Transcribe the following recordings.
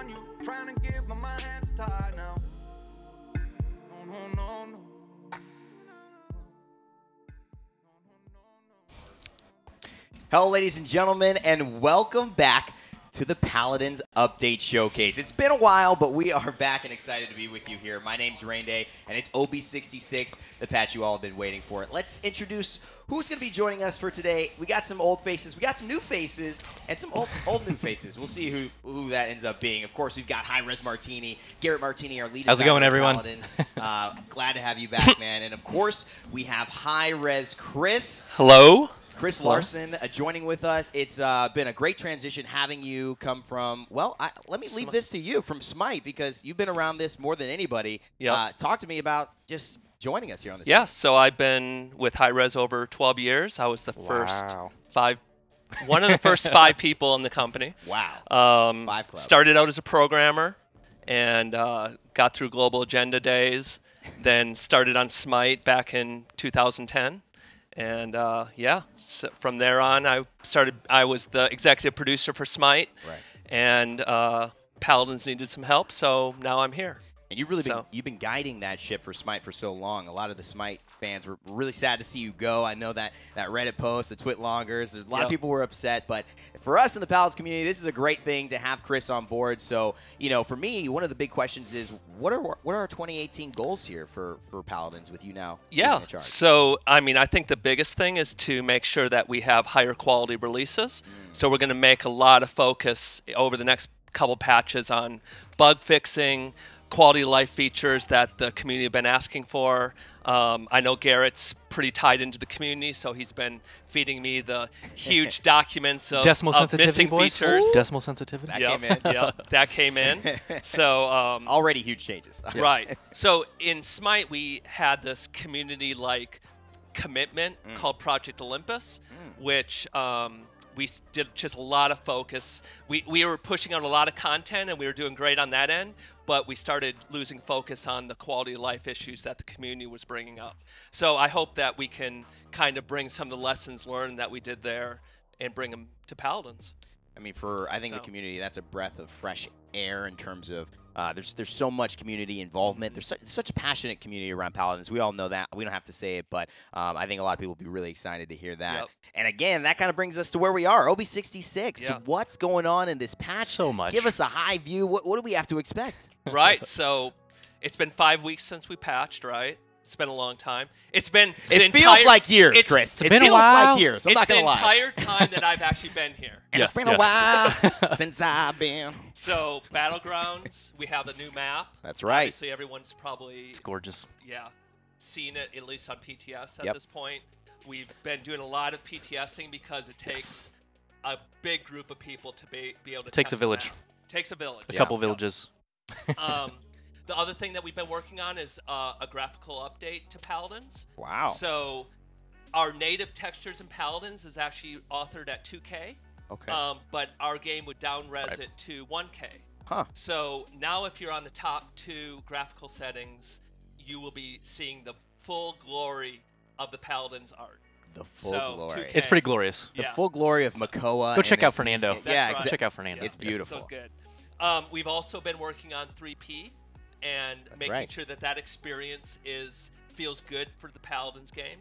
on you, trying to get my hands tied now. No, no, no. Hello, ladies and gentlemen, and welcome back to the Paladins Update Showcase. It's been a while, but we are back and excited to be with you here. My name's Rain Day, and it's OB66, the patch you all have been waiting for. Let's introduce who's going to be joining us for today. We got some old faces, we got some new faces, and some old new faces. We'll see who that ends up being. Of course, we've got High Res Martini, Garrett Martini, our lead. How's it going, everyone? Paladins. Glad to have you back, man. And of course, we have High Res Chris. Hello. Chris Larson joining with us. It's been a great transition having you come from, well, let me leave this to you, from Smite, because you've been around this more than anybody. Yep. Talk to me about just joining us here on this. Yeah, so I've been with High Res over 12 years. I was the one of the first 5 people in the company. Wow. 5 club. Started out as a programmer and got through Global Agenda days, then started on Smite back in 2010. And yeah, so from there on, I was the executive producer for Smite, right. And Paladins needed some help, so now I'm here. And you've been guiding that ship for Smite for so long. A lot of the Smite fans were really sad to see you go. I know that Reddit post, the Twit longers, a lot of people were upset. But for us in the Paladins community, this is a great thing to have Chris on board. So, you know, for me, one of the big questions is, what are our 2018 goals here for Paladins with you now? Yeah. So, I mean, I think the biggest thing is to make sure that we have higher quality releases. So we're going to make a lot of focus over the next couple patches on bug fixing, quality of life features that the community have been asking for. I know Garrett's pretty tied into the community, so he's been feeding me the huge documents of missing features. Decimal sensitivity. That came in. That came in. So already huge changes. Right. So in Smite, we had this community-like commitment called Project Olympus, which we did just a lot of focus. We were pushing out a lot of content, and we were doing great on that end, but we started losing focus on the quality of life issues that the community was bringing up. So I hope that we can kind of bring some of the lessons learned that we did there and bring them to Paladins. I mean, I think the community, that's a breath of fresh air in terms of there's so much community involvement. There's such a passionate community around Paladins. We all know that. We don't have to say it, but I think a lot of people will be really excited to hear that. Yep. And again, that kind of brings us to where we are, OB66. So what's going on in this patch? So much. Give us a high view. What do we have to expect? Right. So it's been 5 weeks since we patched, right? It's been a long time. It feels like years, Chris. It feels like years. I'm not going to lie. It's the entire time that I've actually been here. And it's been a while since I've been. So, Battlegrounds, we have a new map. That's right. Obviously, everyone's probably... It's gorgeous. Yeah. Seen it, at least on PTS at this point. We've been doing a lot of PTSing because it takes a big group of people to be able to It takes a village. Takes a village. A couple villages. The other thing that we've been working on is a graphical update to Paladins. Wow. So our native textures in Paladins is actually authored at 2K. Okay. But our game would down-res it to 1K. Huh. So now if you're on the top 2 graphical settings, you will be seeing the full glory of the Paladins art. The full glory. 2K. It's pretty glorious. The full glory of Mccoy. Go check out Fernando. Yeah, right. Check out Fernando. It's beautiful. So good. We've also been working on 3P and making sure that that experience feels good for the Paladins game.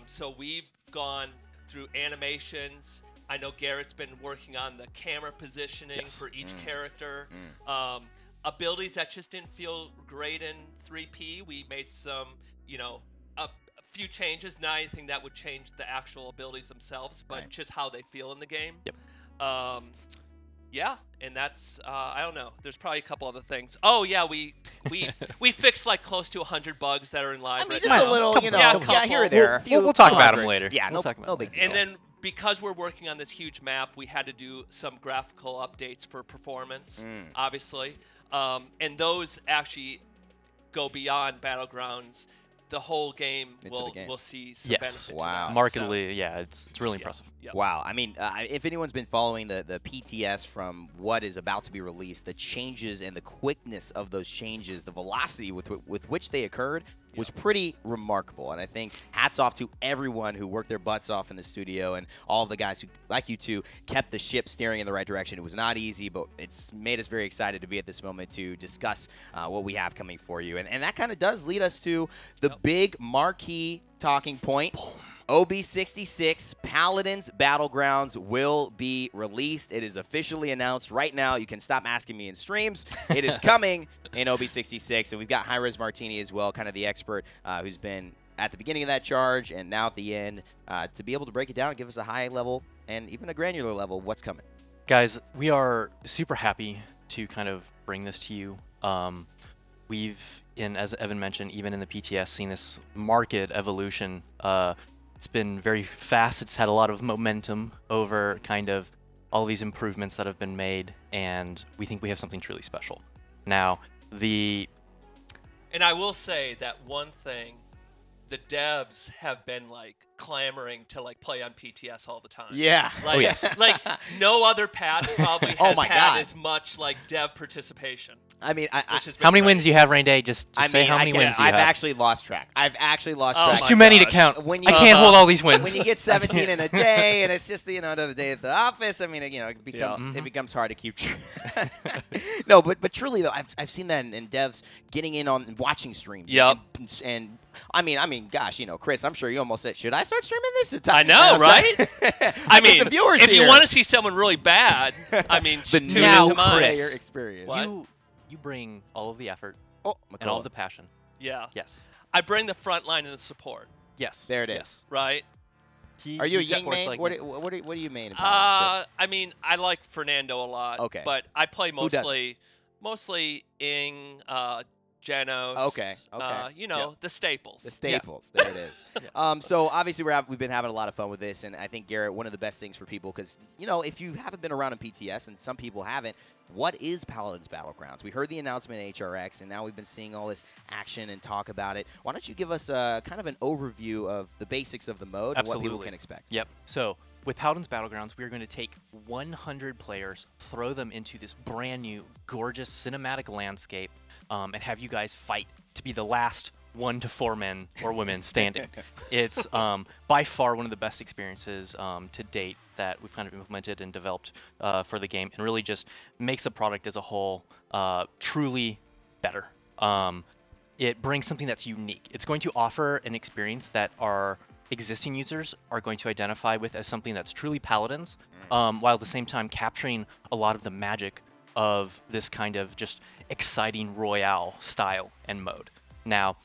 So we've gone through animations. I know Garrett's been working on the camera positioning for each character. Abilities that just didn't feel great in 3P. We made some, a few changes. Not anything that would change the actual abilities themselves, but just how they feel in the game. Yep. Yeah, and that's I don't know. There's probably a couple other things. Oh yeah, we fixed like close to 100 bugs that are in live. I mean, right just now. a little, here or there. We'll talk about them later. Yeah, we'll talk about no big deal. And then because we're working on this huge map, we had to do some graphical updates for performance, obviously, and those actually go beyond Battlegrounds. The whole game will see some benefit. Wow. To that. Markedly, yeah, it's really impressive. Yep. Wow. I mean, if anyone's been following the PTS from what is about to be released, the changes and the quickness of those changes, the velocity with which they occurred, was pretty remarkable. And I think hats off to everyone who worked their butts off in the studio and all of the guys who, like you two, kept the ship steering in the right direction. It was not easy, but it's made us very excited to be at this moment to discuss what we have coming for you. And that kind of does lead us to the big marquee talking point. OB66 Paladins Battlegrounds will be released. It is officially announced right now. You can stop asking me in streams. It is coming in OB66. And we've got Hi-Rez Martini as well, kind of the expert who's been at the beginning of that charge and now at the end to be able to break it down and give us a high level and even a granular level of what's coming. Guys, we are super happy to kind of bring this to you. We've, as Evan mentioned, even in the PTS, seen this market evolution. It's been very fast. It's had a lot of momentum over kind of all these improvements that have been made, and we think we have something truly special. Now, and I will say that one thing, the devs have been like clamoring to like play on PTS all the time. Yeah. Like, like no other patch probably has had as much like dev participation. I mean, how many wins do you have, Rain Day? Just say how many wins you have. I've actually lost track. It's too many to count. I can't hold all these wins. When you get 17 in a day, and it's just another day at the office. I mean, it becomes hard to keep track. No, but truly though, I've seen that in devs getting in on watching streams. Yep. And I mean, gosh, Chris, I'm sure you almost said, should I start streaming this? I know, right? I mean, if you want to see someone really bad, I mean, tune into mine. Player experience. You bring all of the effort and all of the passion. Yeah. Yes. I bring the front line and the support. Yes. There it is. Right? Are you a Ying main? What do you main? I mean, I like Fernando a lot. Okay. But I play mostly Ing, Genos. Okay. The staples. The staples. Yeah. There it is. So obviously we've been having a lot of fun with this, and I think, Garrett, one of the best things for people, because if you haven't been around in PTS, and some people haven't, what is Paladins Battlegrounds? We heard the announcement at HRX, and now we've been seeing all this action and talk about it. Why don't you give us kind of an overview of the basics of the mode and what people can expect? Yep. So with Paladins Battlegrounds, we are going to take 100 players, throw them into this brand new, gorgeous cinematic landscape, and have you guys fight to be the last 1 to 4 men or women standing. It's by far one of the best experiences to date that we've kind of implemented and developed for the game, and really just makes the product as a whole truly better. It brings something that's unique. It's going to offer an experience that our existing users are going to identify with as something that's truly Paladins, while at the same time capturing a lot of the magic of this kind of just exciting Royale style and mode. Now,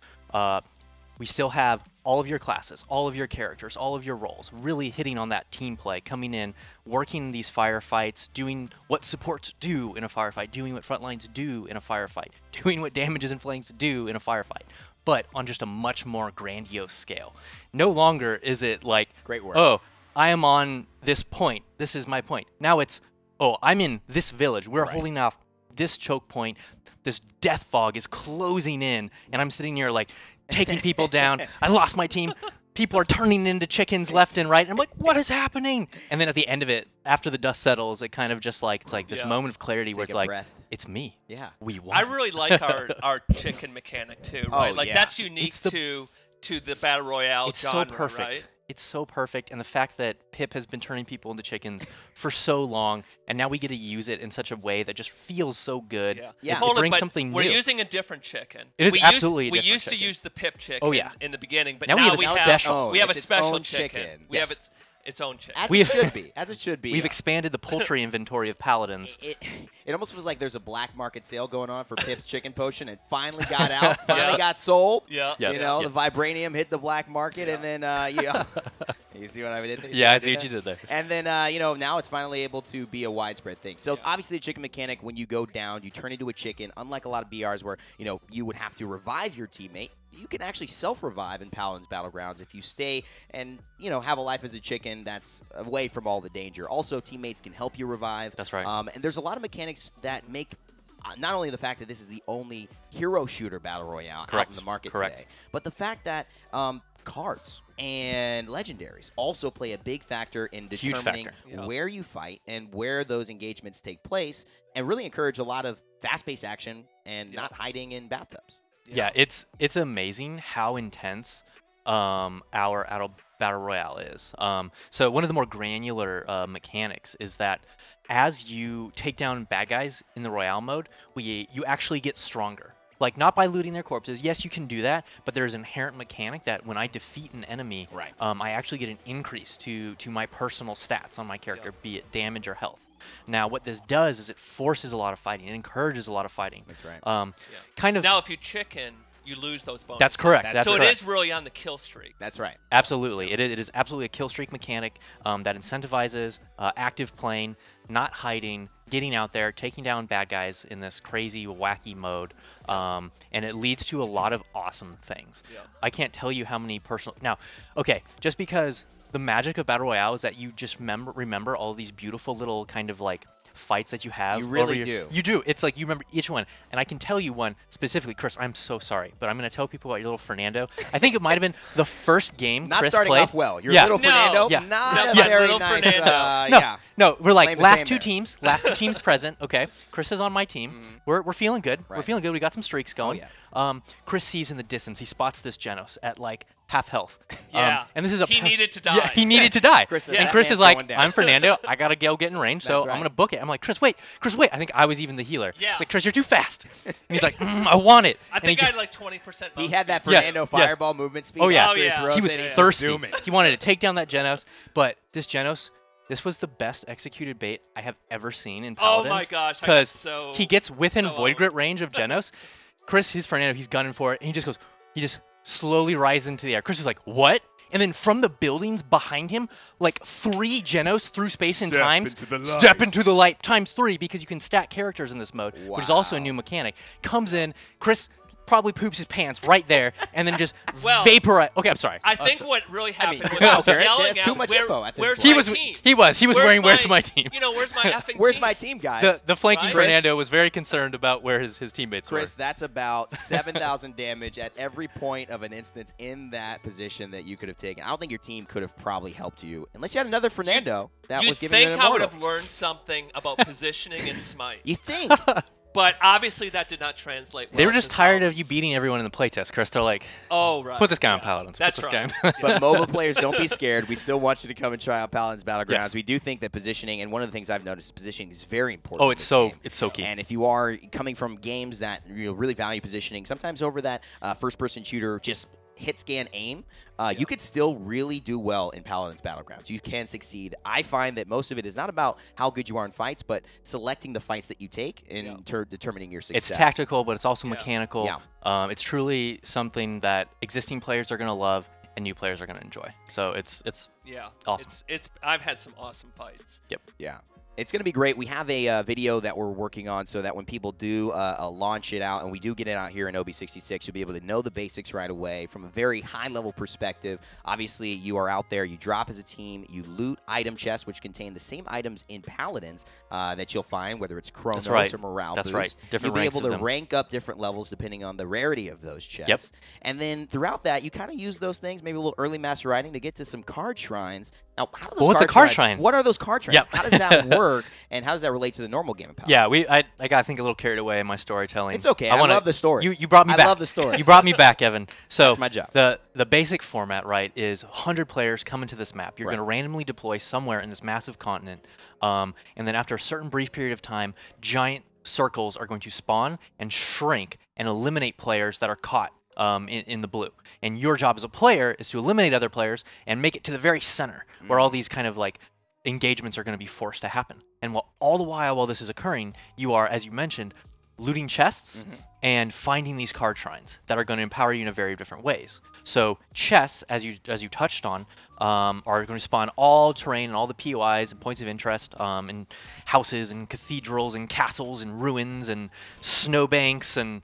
we still have all of your classes, all of your characters, all of your roles, really hitting on that team play, coming in, working these firefights, doing what supports do in a firefight, doing what front lines do in a firefight, doing what damages and flanks do in a firefight, but on just a much more grandiose scale. No longer is it like, great work. Oh, I am on this point. This is my point. Now it's, oh, I'm in this village. We're holding off this choke point. This death fog is closing in, and I'm sitting here like taking people down. I lost my team. People are turning into chickens left and right. And I'm like, what is happening? And then at the end of it, after the dust settles, it kind of just like, it's like this moment of clarity where it's like, it's me. Yeah. We won. I really like our chicken mechanic too, right? That's unique to the Battle Royale genre, so perfect. right? It's so perfect, and the fact that Pip has been turning people into chickens for so long, and now we get to use it in such a way that just feels so good. Yeah. It brings something new. We're using a different chicken. It is absolutely a different We used chicken. to use the Pip chicken in the beginning, but now we have a special. We have a special chicken. We have its own chicken. As it should be. As it should be. We've expanded the poultry inventory of Paladins. It almost feels like there's a black market sale going on for Pip's chicken potion. It finally got out. Finally got sold. Yeah. Yes. The vibranium hit the black market, and then you see what I did there? Yeah, I see what you did there. And then now it's finally able to be a widespread thing. So obviously the chicken mechanic, when you go down, you turn into a chicken. Unlike a lot of BRs where you would have to revive your teammate, you can actually self-revive in Paladins Battlegrounds if you stay and have a life as a chicken that's away from all the danger. Also, teammates can help you revive. That's right. And there's a lot of mechanics that make not only the fact that this is the only hero shooter battle royale out in the market today, but the fact that cards and legendaries also play a big factor in determining where you fight and where those engagements take place, and really encourage a lot of fast-paced action and not hiding in bathtubs. Yeah, it's amazing how intense our battle royale is. So one of the more granular mechanics is that as you take down bad guys in the royale mode, you actually get stronger. Like, not by looting their corpses. Yes, you can do that, but there's an inherent mechanic that when I defeat an enemy, I actually get an increase to my personal stats on my character, be it damage or health. Now, what this does is it forces a lot of fighting. It encourages a lot of fighting. That's right. Kind of. Now, if you chicken, you lose those bonuses. That's correct. So correct. it is really on the kill streak. That's right. Absolutely. It is absolutely a kill streak mechanic that incentivizes active playing, not hiding, getting out there, taking down bad guys in this crazy, wacky mode, and it leads to a lot of awesome things. Yeah. I can't tell you how many personal... Now, okay, just because the magic of Battle Royale is that you just remember all these beautiful little kind of like fights that you have. You really do. You do. It's like you remember each one. And I can tell you one specifically. Chris, I'm so sorry, but I'm going to tell people about your little Fernando. I think it might have been the first game Not Chris starting played. off well. Your little Fernando? Yeah. Not No, very little nice. Fernando. No, we're like last two there. last two teams present. Okay, Chris is on my team. We're feeling good. We're Right. feeling good. We got some streaks going. Oh, Chris sees in the distance. He spots this Genos at like half health. Yeah. And this is a He needed to die. Yeah, he needed to die. Chris is and that Chris man's is like, going down. I'm Fernando. I gotta go get in range, so That's I'm right. gonna book it. I'm like, Chris, wait. I think I was even the healer. Yeah. It's like, Chris, you're too fast. And he's like, I want it. I And think he, I had like 20%. He had that Yes, Fernando yes. fireball movement speed. Oh, yeah. after Oh, yeah. throws he was it, and thirsty. zooming. He wanted to take down that Genos, but this Genos, this was the best executed bait I have ever seen in Oh Paladins. my gosh, I got Because so- he gets within so void owned. grit range of Genos. Chris, his Fernando, he's gunning for it, and he just goes, he just slowly rises into the air. Chris is like, what? And then from the buildings behind him, like 3 Genos through space and time, step into the light times 3 because you can stack characters in this mode, which is also a new mechanic. Comes in, Chris probably poops his pants right there, and then just Well, vaporize. Okay, I'm sorry. I think what really happened was okay, I was yelling that's at too much where, info at this where's point. He my was team? he was wearing where's my team. You know, where's my effing Where's team? my team, guys? The flanking Right? Fernando was very concerned about where his teammates Chris, were. that's about 7,000 damage at every point of an instance in that position that you could have taken. I don't think your team could have probably helped you unless you had another Fernando that You'd was giving you an think I would immortal. have learned something about positioning and smite. You think? But obviously that did not translate well. They were just to tired of Paladins. you beating everyone in the playtest, Chris. They're like, Oh, right. put this guy on Yeah. Paladins. That's put this right. guy on. But mobile players, don't be scared. We still want you to come and try out Paladins Battlegrounds. Yes. We do think that positioning, and one of the things I've noticed is positioning is very important. Oh, in it's this so game. it's so key. And if you are coming from games that really value positioning, sometimes over that first-person shooter, just hit, scan, aim, you could still really do well in Paladins Battlegrounds. You can succeed. I find that most of it is not about how good you are in fights, but selecting the fights that you take and determining your success. It's tactical, but it's also Yeah. mechanical. Yeah. It's truly something that existing players are going to love and new players are going to enjoy. So it's Yeah. Awesome. I've had some awesome fights. Yeah. It's going to be great. We have a video that we're working on so that when people do launch it out and we do get it out here in OB66, you'll be able to know the basics right away from a very high-level perspective. Obviously, you are out there. You drop as a team. You loot item chests, which contain the same items in Paladins that you'll find, whether it's Chronos right. or Morale That's boost. right. Different You'll be ranks able of to them. rank up different levels depending on the rarity of those chests. Yep. And then throughout that, you kind of use those things, maybe a little early master writing to get to some card shrines. Now, how do those what's a card card shrines- shrine? What are those card shrines? Yep. How does that work, and how does that relate to the normal game of Paladins? Yeah, I got I think a little carried away in my storytelling. It's okay. I love the story. You brought me I back. love the story. You brought me back, Evan. So That's my job. The basic format, right, is 100 players come into this map. You're Right. going to randomly deploy somewhere in this massive continent, and then after a certain brief period of time, giant circles are going to spawn and shrink and eliminate players that are caught in the blue. And your job as a player is to eliminate other players and make it to the very center where all these kind of like engagements are going to be forced to happen. And all the while this is occurring, you are, as you mentioned, looting chests and finding these card shrines that are going to empower you in a very different ways. So chests, as you touched on, are going to spawn all terrain and all the POIs and points of interest, and houses and cathedrals and castles and ruins and snowbanks and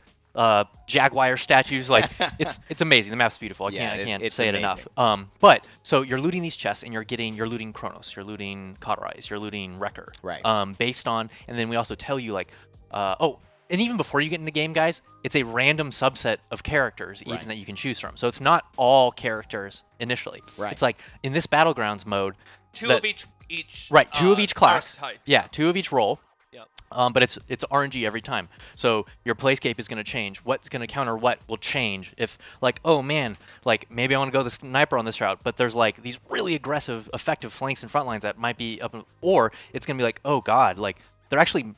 jaguar statues. Like it's amazing. The map's beautiful. I can't it's say it amazing. enough. But so you're looting these chests and you're looting Chronos, you're looting Cauterize, you're looting Wrecker. Right. Based on, and then we also tell you like, and even before you get in the game, guys, it's a random subset of characters even that you can choose from. So it's not all characters initially. Right. It's like in this Battlegrounds mode, Two of each right, 2 of each class. archetype. Yeah, 2 of each role. Yep. But it's RNG every time. So your playscape is going to change. What's going to counter what will change. If like, oh man, like maybe I want to go the sniper on this route, but there's like these really aggressive, effective flanks and front lines that might be up, or it's going to be like, oh god, like they're actually,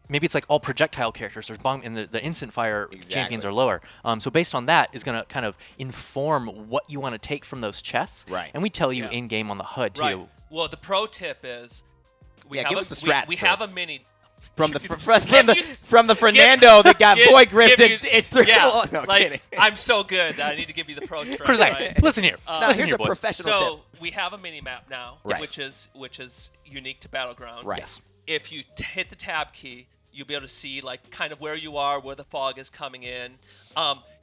maybe it's like all projectile characters. There's bomb and the instant fire champions are lower. So based on that is going to kind of inform what you want to take from those chests. Right. And we tell you in game on the HUD too. Right. Well, the pro tip is we give us the strats, we have a Chris. mini. From the Fernando that got void grifted. Kidding. I'm so good that I need to give you the pro strats. Right? Listen here. Here's here, a boys. professional tip. We have a mini map now, which is unique to Battlegrounds. Right. Yes. If you hit the tab key, you'll be able to see like kind of where you are, where the fog is coming in.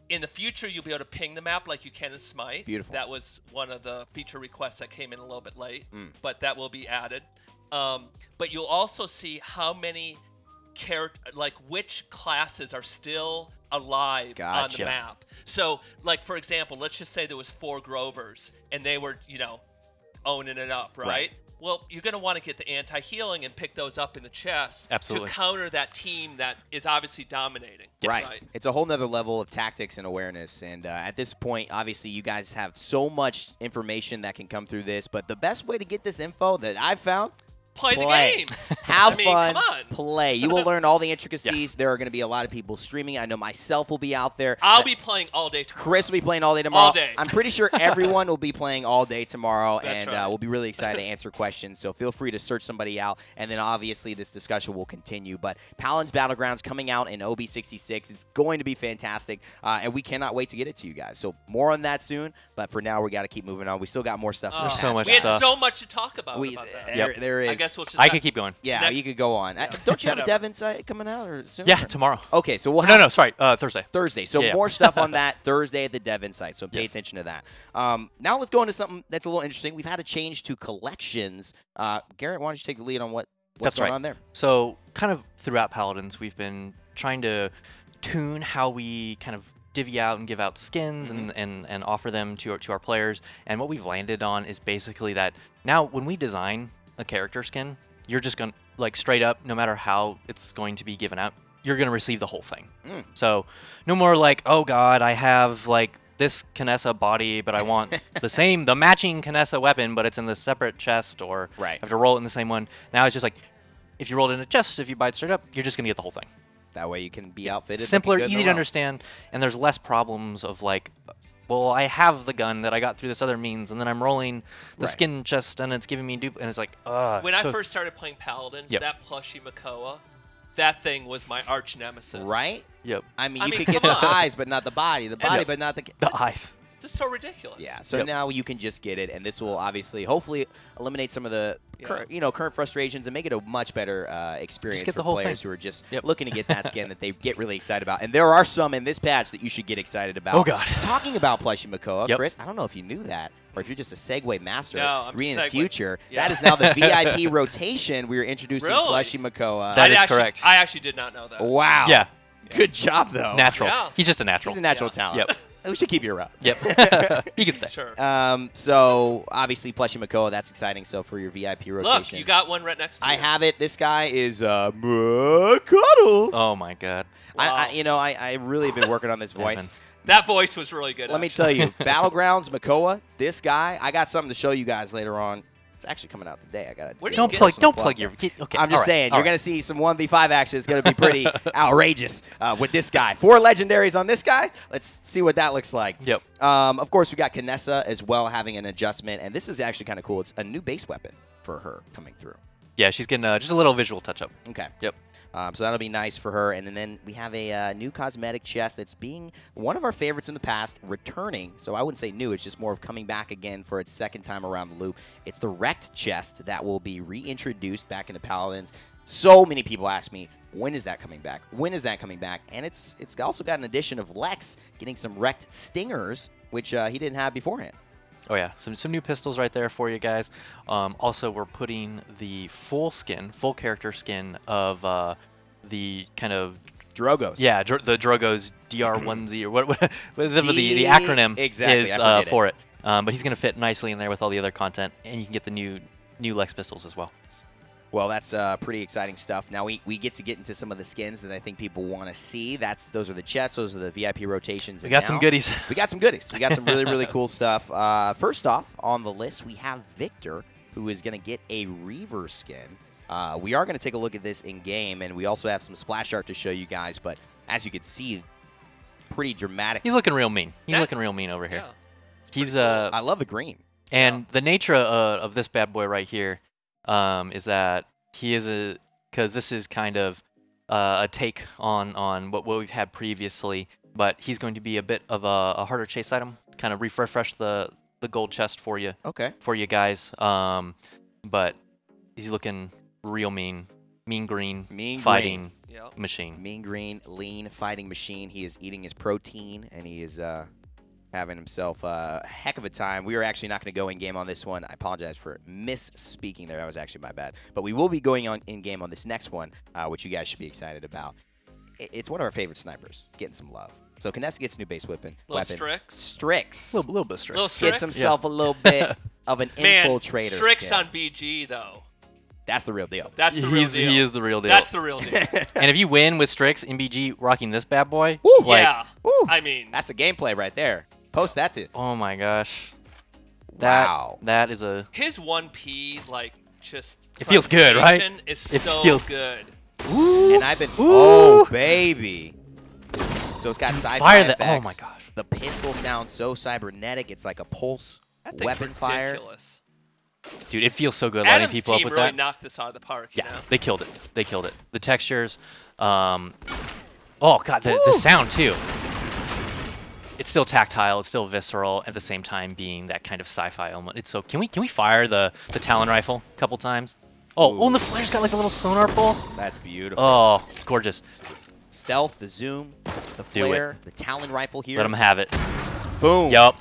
In the future, you'll be able to ping the map like you can in Smite. Beautiful. That was one of the feature requests that came in a little bit late, but that will be added. But you'll also see how many which classes are still alive on the map. So, like for example, let's just say there was 4 Grovers and they were, owning it up, right? Well, you're going to want to get the anti-healing and pick those up in the chest to counter that team that is obviously dominating. Yes. Right. It's a whole nother level of tactics and awareness. And at this point, obviously, you guys have so much information that can come through this. But the best way to get this info that I've found, Play the game. Have fun. Come on. Play. You will learn all the intricacies. Yes. There are going to be a lot of people streaming. I know myself will be out there. I'll be playing all day tomorrow. Chris will be playing all day tomorrow. All day. I'm pretty sure everyone will be playing all day tomorrow. That's and right. We'll be really excited to answer questions. So feel free to search somebody out. And then obviously this discussion will continue. But Paladins Battlegrounds coming out in OB66. It's going to be fantastic. And we cannot wait to get it to you guys. So more on that soon. But for now, we got to keep moving on. We still got more stuff. There's so much we had so much to talk about that. There is. I guess we'll just I could keep going. Yeah, you could go on. Don't you have a dev insight coming out or soon? Yeah, tomorrow. Okay, so we'll have sorry, Thursday. Thursday. So more stuff on that Thursday at the dev insight. So pay attention to that. Now let's go into something that's a little interesting. We've had a change to collections. Garrett, why don't you take the lead on what's going on there? So kind of throughout Paladins, we've been trying to tune how we kind of divvy out and give out skins and offer them to our players. And what we've landed on is basically that now when we design a character skin, you're just going to, like, straight up, no matter how it's going to be given out, you're going to receive the whole thing. So no more like, oh god, I have like this Kinessa body, but I want the matching Kinessa weapon, but it's in the separate chest, or I have to roll it in the same one. Now it's just like, if you roll it in a chest, if you buy it straight up, you're just going to get the whole thing. That way you can be outfitted. Simpler, easy to understand, and there's less problems of like, well, I have the gun that I got through this other means, and then I'm rolling the skin chest, and it's giving me dupe, and it's like, When I first started playing Paladins, that plushie Mccoy, that thing was my arch nemesis. Right? Yep. I mean, you could get the eyes, but not the body. The body, but not the eyes. Just so ridiculous. Yeah. So now you can just get it, and this will obviously, hopefully, eliminate some of the current frustrations and make it a much better experience for players who are just looking to get that skin that they get really excited about. And there are some in this patch that you should get excited about. Oh god. Talking about plushie Mccoy, Chris, I don't know if you knew that, or if you're just a segue master. No, I'm in the future. That is now the VIP rotation. We are introducing plushie Mccoy. That is correct. I actually did not know that. Wow. Yeah. Good job, though. Natural. Yeah. He's just a natural. He's a natural talent. Yep. We should keep you around. Yep. You can stay. Sure. So, obviously, plushie Mccoy, that's exciting. So, for your VIP rotation. Look, you got one right next to you. I have it. This guy is Cuddles. Oh, my God. Wow. I really have been working on this voice. That voice was really good. Let me tell you, Battlegrounds Mccoy, this guy, I got something to show you guys later on. It's actually coming out today. Don't plug your. Okay, I'm just saying, you're going to see some 1v5 action. It's going to be pretty outrageous with this guy. 4 legendaries on this guy. Let's see what that looks like. Yep. Of course, we got Kinessa as well having an adjustment, and this is actually kind of cool. It's a new base weapon for her coming through. Yeah, she's getting just a little visual touch-up. Okay. Yep. So that'll be nice for her. And then we have a new Cosmetic Chest that's being one of our favorites in the past, returning. So I wouldn't say new. It's just more of coming back again for its second time around the loop. It's the Wrecked Chest that will be reintroduced back into Paladins. So many people ask me, when is that coming back? When is that coming back? And it's also got an addition of Lex getting some Wrecked Stingers, which he didn't have beforehand. Oh yeah, some new pistols right there for you guys. Also, we're putting the full character skin of the kind of Drogos. Yeah, the Drogos DR1Z or what the acronym is for it. But he's gonna fit nicely in there with all the other content, and you can get the new Lex pistols as well. Well, that's pretty exciting stuff. Now we get to get into some of the skins that I think people want to see. Those are the chests. Those are the VIP rotations. We got some goodies. We got some goodies. We got some really, really cool stuff. First off, on the list, we have Victor, who is going to get a Reaver skin. We are going to take a look at this in-game, and we also have some splash art to show you guys. But as you can see, pretty dramatic. He's looking real mean. He's looking real mean over here. Yeah. He's cool. I love the green. And the nature of this bad boy right here is that he is because this is kind of a take on what we've had previously, but he's going to be a bit of a harder chase item, kind of refresh the gold chest for you. Okay. For you guys. But he's looking real mean green fighting machine. Mean green, lean fighting machine. He is eating his protein, and he is having himself a heck of a time. We are actually not going to go in-game on this one. I apologize for misspeaking there. That was actually my bad. But we will be going on in-game on this next one, which you guys should be excited about. It's one of our favorite snipers, getting some love. So Kinetics gets a new base weapon. Strix. A little bit Strix. Gets himself a little bit of an infiltrator Strix skin. on BG, though. That's the real deal. That's the real deal. He is the real deal. That's the real deal. And if you win with Strix in BG rocking this bad boy, Woo, like, yeah. Woo, I mean, that's a gameplay right there. Post that to. oh my gosh. Wow. That is a... his 1P, like, just... It feels good, right? It's It so feels- good. Ooh. And I've been... Ooh. Oh, baby. So it's got sci-fi fire effects. that- oh my gosh. The pistol sounds so cybernetic. It's like a pulse That thing's weapon fire. ridiculous. Dude, it feels so good lighting Adam's people up team with really that. knocked this out of the park, Yeah, you know? they killed it. They killed it. The textures, oh god, the sound too. It's still tactile, it's still visceral, at the same time being that kind of sci-fi element. It's so. Can we fire the Talon rifle a couple times? Oh, and the flare's got like a little sonar pulse. That's beautiful. Oh, gorgeous. Stealth, the zoom, the flare, the Talon rifle here. Let them have it. Boom. Yup.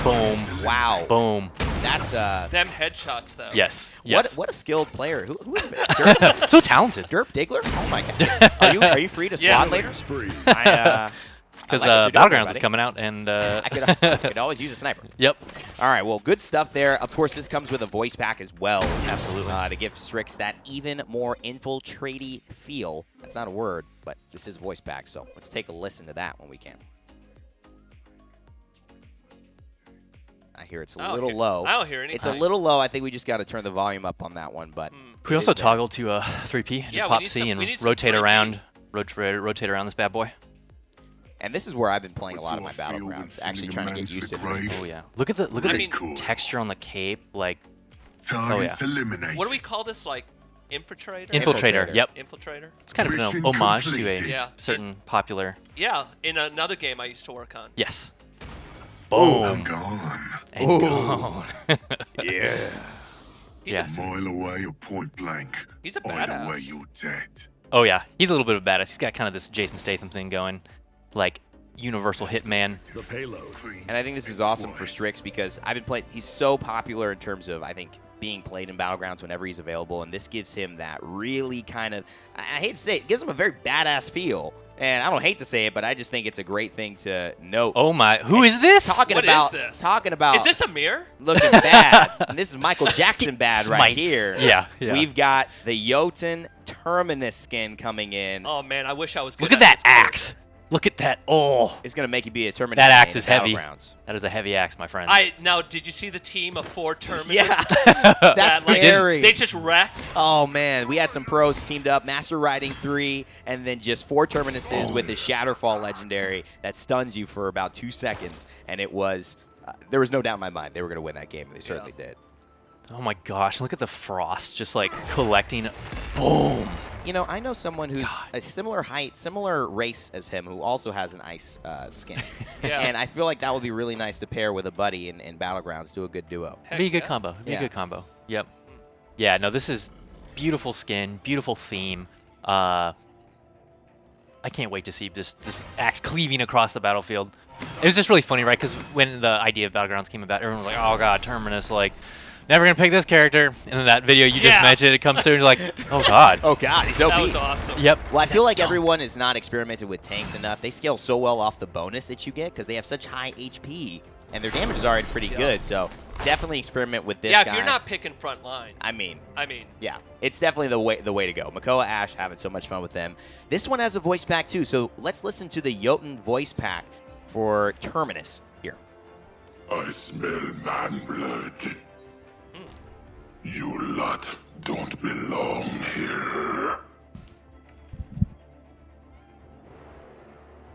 Boom. Wow. Boom. That's Them headshots, though. Yes. Yes. What a skilled player. Who is it? Derp, So talented. Derp Diggler? Oh my god. Are you free to squad later? Because I like what you're doing, Battlegrounds is buddy. coming out, and I could always use a sniper. Yep. All right, well, good stuff there. Of course, this comes with a voice pack as well. Absolutely. To give Strix that even more infiltrate-y feel. That's not a word, but this is a voice pack, so let's take a listen to that when we can. I hear it's a little low. I don't hear anything. It's a little low. I think we just got to turn the volume up on that one, but... We also toggle to 3P, just Yeah, we pop need C some- and we need some rotate 3P. around, rotate around this bad boy. And this is where I've been playing a lot of my Battlegrounds, actually trying to get used to it. Oh yeah, look at the I mean- texture on the cape, like Targets eliminated. What do we call this, like, infiltrator? Infiltrator. Yep, Infiltrator? it's kind of an Mission homage to completed. a Yeah. certain popular. Yeah, in another game I used to work on. Yes. I'm Boom. gone. And gone. Yeah. He's Yeah. a, Mile away or point blank. He's a Either badass. way, you're dead. Oh yeah, he's a little bit of a badass. He's got kind of this Jason Statham thing going, like universal hitman. The payload. Clean. And I think this is awesome for Strix because I've been playing. He's so popular in terms of, I think, being played in Battlegrounds whenever he's available, and this gives him that really kind of, I hate to say it, gives him a very badass feel. And I don't hate to say it, but I just think it's a great thing to note. Oh my, who is this? Talking What about, is this? talking about Is this a mirror? looking bad. And this is Michael Jackson bad right Smite. here. Yeah. We've got the Jotun Terminus skin coming in. Oh, man, I wish I was good Look at that this game. axe. Look at that. Oh, It's going to make you be a Terminus. that axe main is in heavy. Battlegrounds. That is a heavy axe, my friend. Now, did you see the team of 4 Terminus? Yeah. That, That's like, scary. They just wrecked. Oh, man. We had some pros teamed up. Master Riding 3, and then just 4 Terminuses with the Shatterfall Legendary that stuns you for about 2 seconds. And it was, there was no doubt in my mind they were going to win that game, and they certainly did. Oh my gosh, look at the frost just like collecting. Boom. You know, I know someone who's a similar height, similar race as him, who also has an ice skin. Yeah. And I feel like that would be really nice to pair with a buddy in Battlegrounds, do a good duo. Heck Be a good yeah. combo. Be Yeah. a good combo. Yep. Yeah, no, this is beautiful skin, beautiful theme. I can't wait to see this axe cleaving across the battlefield. It was just really funny, right? Because when the idea of Battlegrounds came about, everyone was like, oh god, Terminus, like, never gonna pick this character. And then that video you just Yeah. mentioned, it comes through and you're like, oh god. Oh, God, he's OP. That was awesome. Yep. Well, I feel like everyone has not experimented with tanks enough. They scale so well off the bonus that you get because they have such high HP and their damage is already pretty good. So definitely experiment with this guy. guy. If you're not picking front line. I mean, yeah, it's definitely the way to go. Mccoy, Ash, having so much fun with them. This one has a voice pack too, so let's listen to the Jotun voice pack for Terminus here. I smell man blood. You lot don't belong here.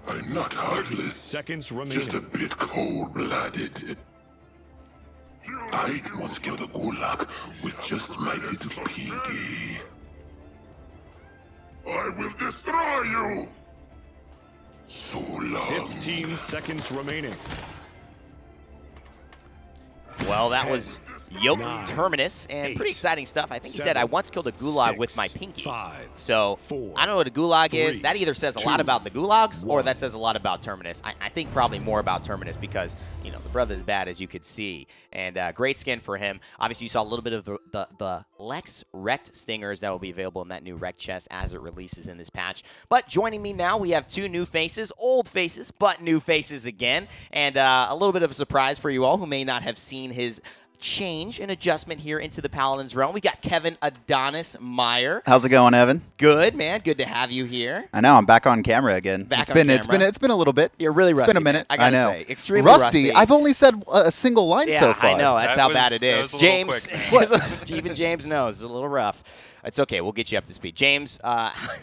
I'm not heartless. Seconds remaining. Just a bit cold-blooded. I'd once kill the gulag with just my little pinky. I will destroy you! So long. 15 seconds remaining. Well, that was Jotun 9, Terminus, and 8, pretty exciting stuff. I think he said, 7, I once killed a gulag 6, with my pinky. 5, So, 4, I don't know what a gulag is. 3, That either says a lot 2, about the gulags, or 1. that says a lot about Terminus. I think probably more about Terminus because, you know, the brother's bad, as you could see. And great skin for him. Obviously, you saw a little bit of the Lex Wrecked Stingers that will be available in that new Wrecked Chest as it releases in this patch. But joining me now, we have two new faces. Old faces, but new faces again. And a little bit of a surprise for you all who may not have seen his change and adjustment here into the Paladins realm. We got Kevin Adonis Meyer. How's it going, Evan? Good, man. Good to have you here. I know I'm back on camera again. It's been a little bit. You're really rusty. It's been a minute. Man. I gotta know. say, extremely rusty. I've only said a single line so far. I know. That's how bad it is. James, even James knows. It's a little rough. It's okay. We'll get you up to speed. James,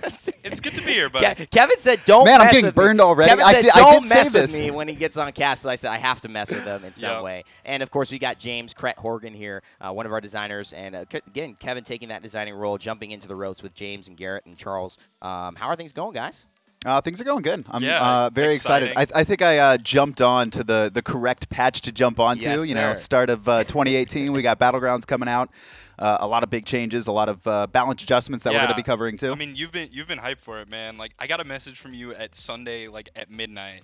it's good to be here, buddy. Kevin said, "Don't." Man, mess I'm getting with burned me. already. Kevin said, I "Don't did mess say with this me" when he gets on cast. So I said, "I have to mess with him in some way." And of course, we got James Cret Horgan here, one of our designers, and again, Kevin taking that designing role, jumping into the ropes with James and Garrett and Charles. How are things going, guys? Things are going good. I'm very exciting. excited. I think I jumped on to the correct patch to jump onto. Yes, you know, sir. start of 2018. We got Battlegrounds coming out. A lot of big changes, a lot of balance adjustments that we're going to be covering too. I mean, you've been hyped for it, man. Like, I got a message from you at Sunday, like at midnight.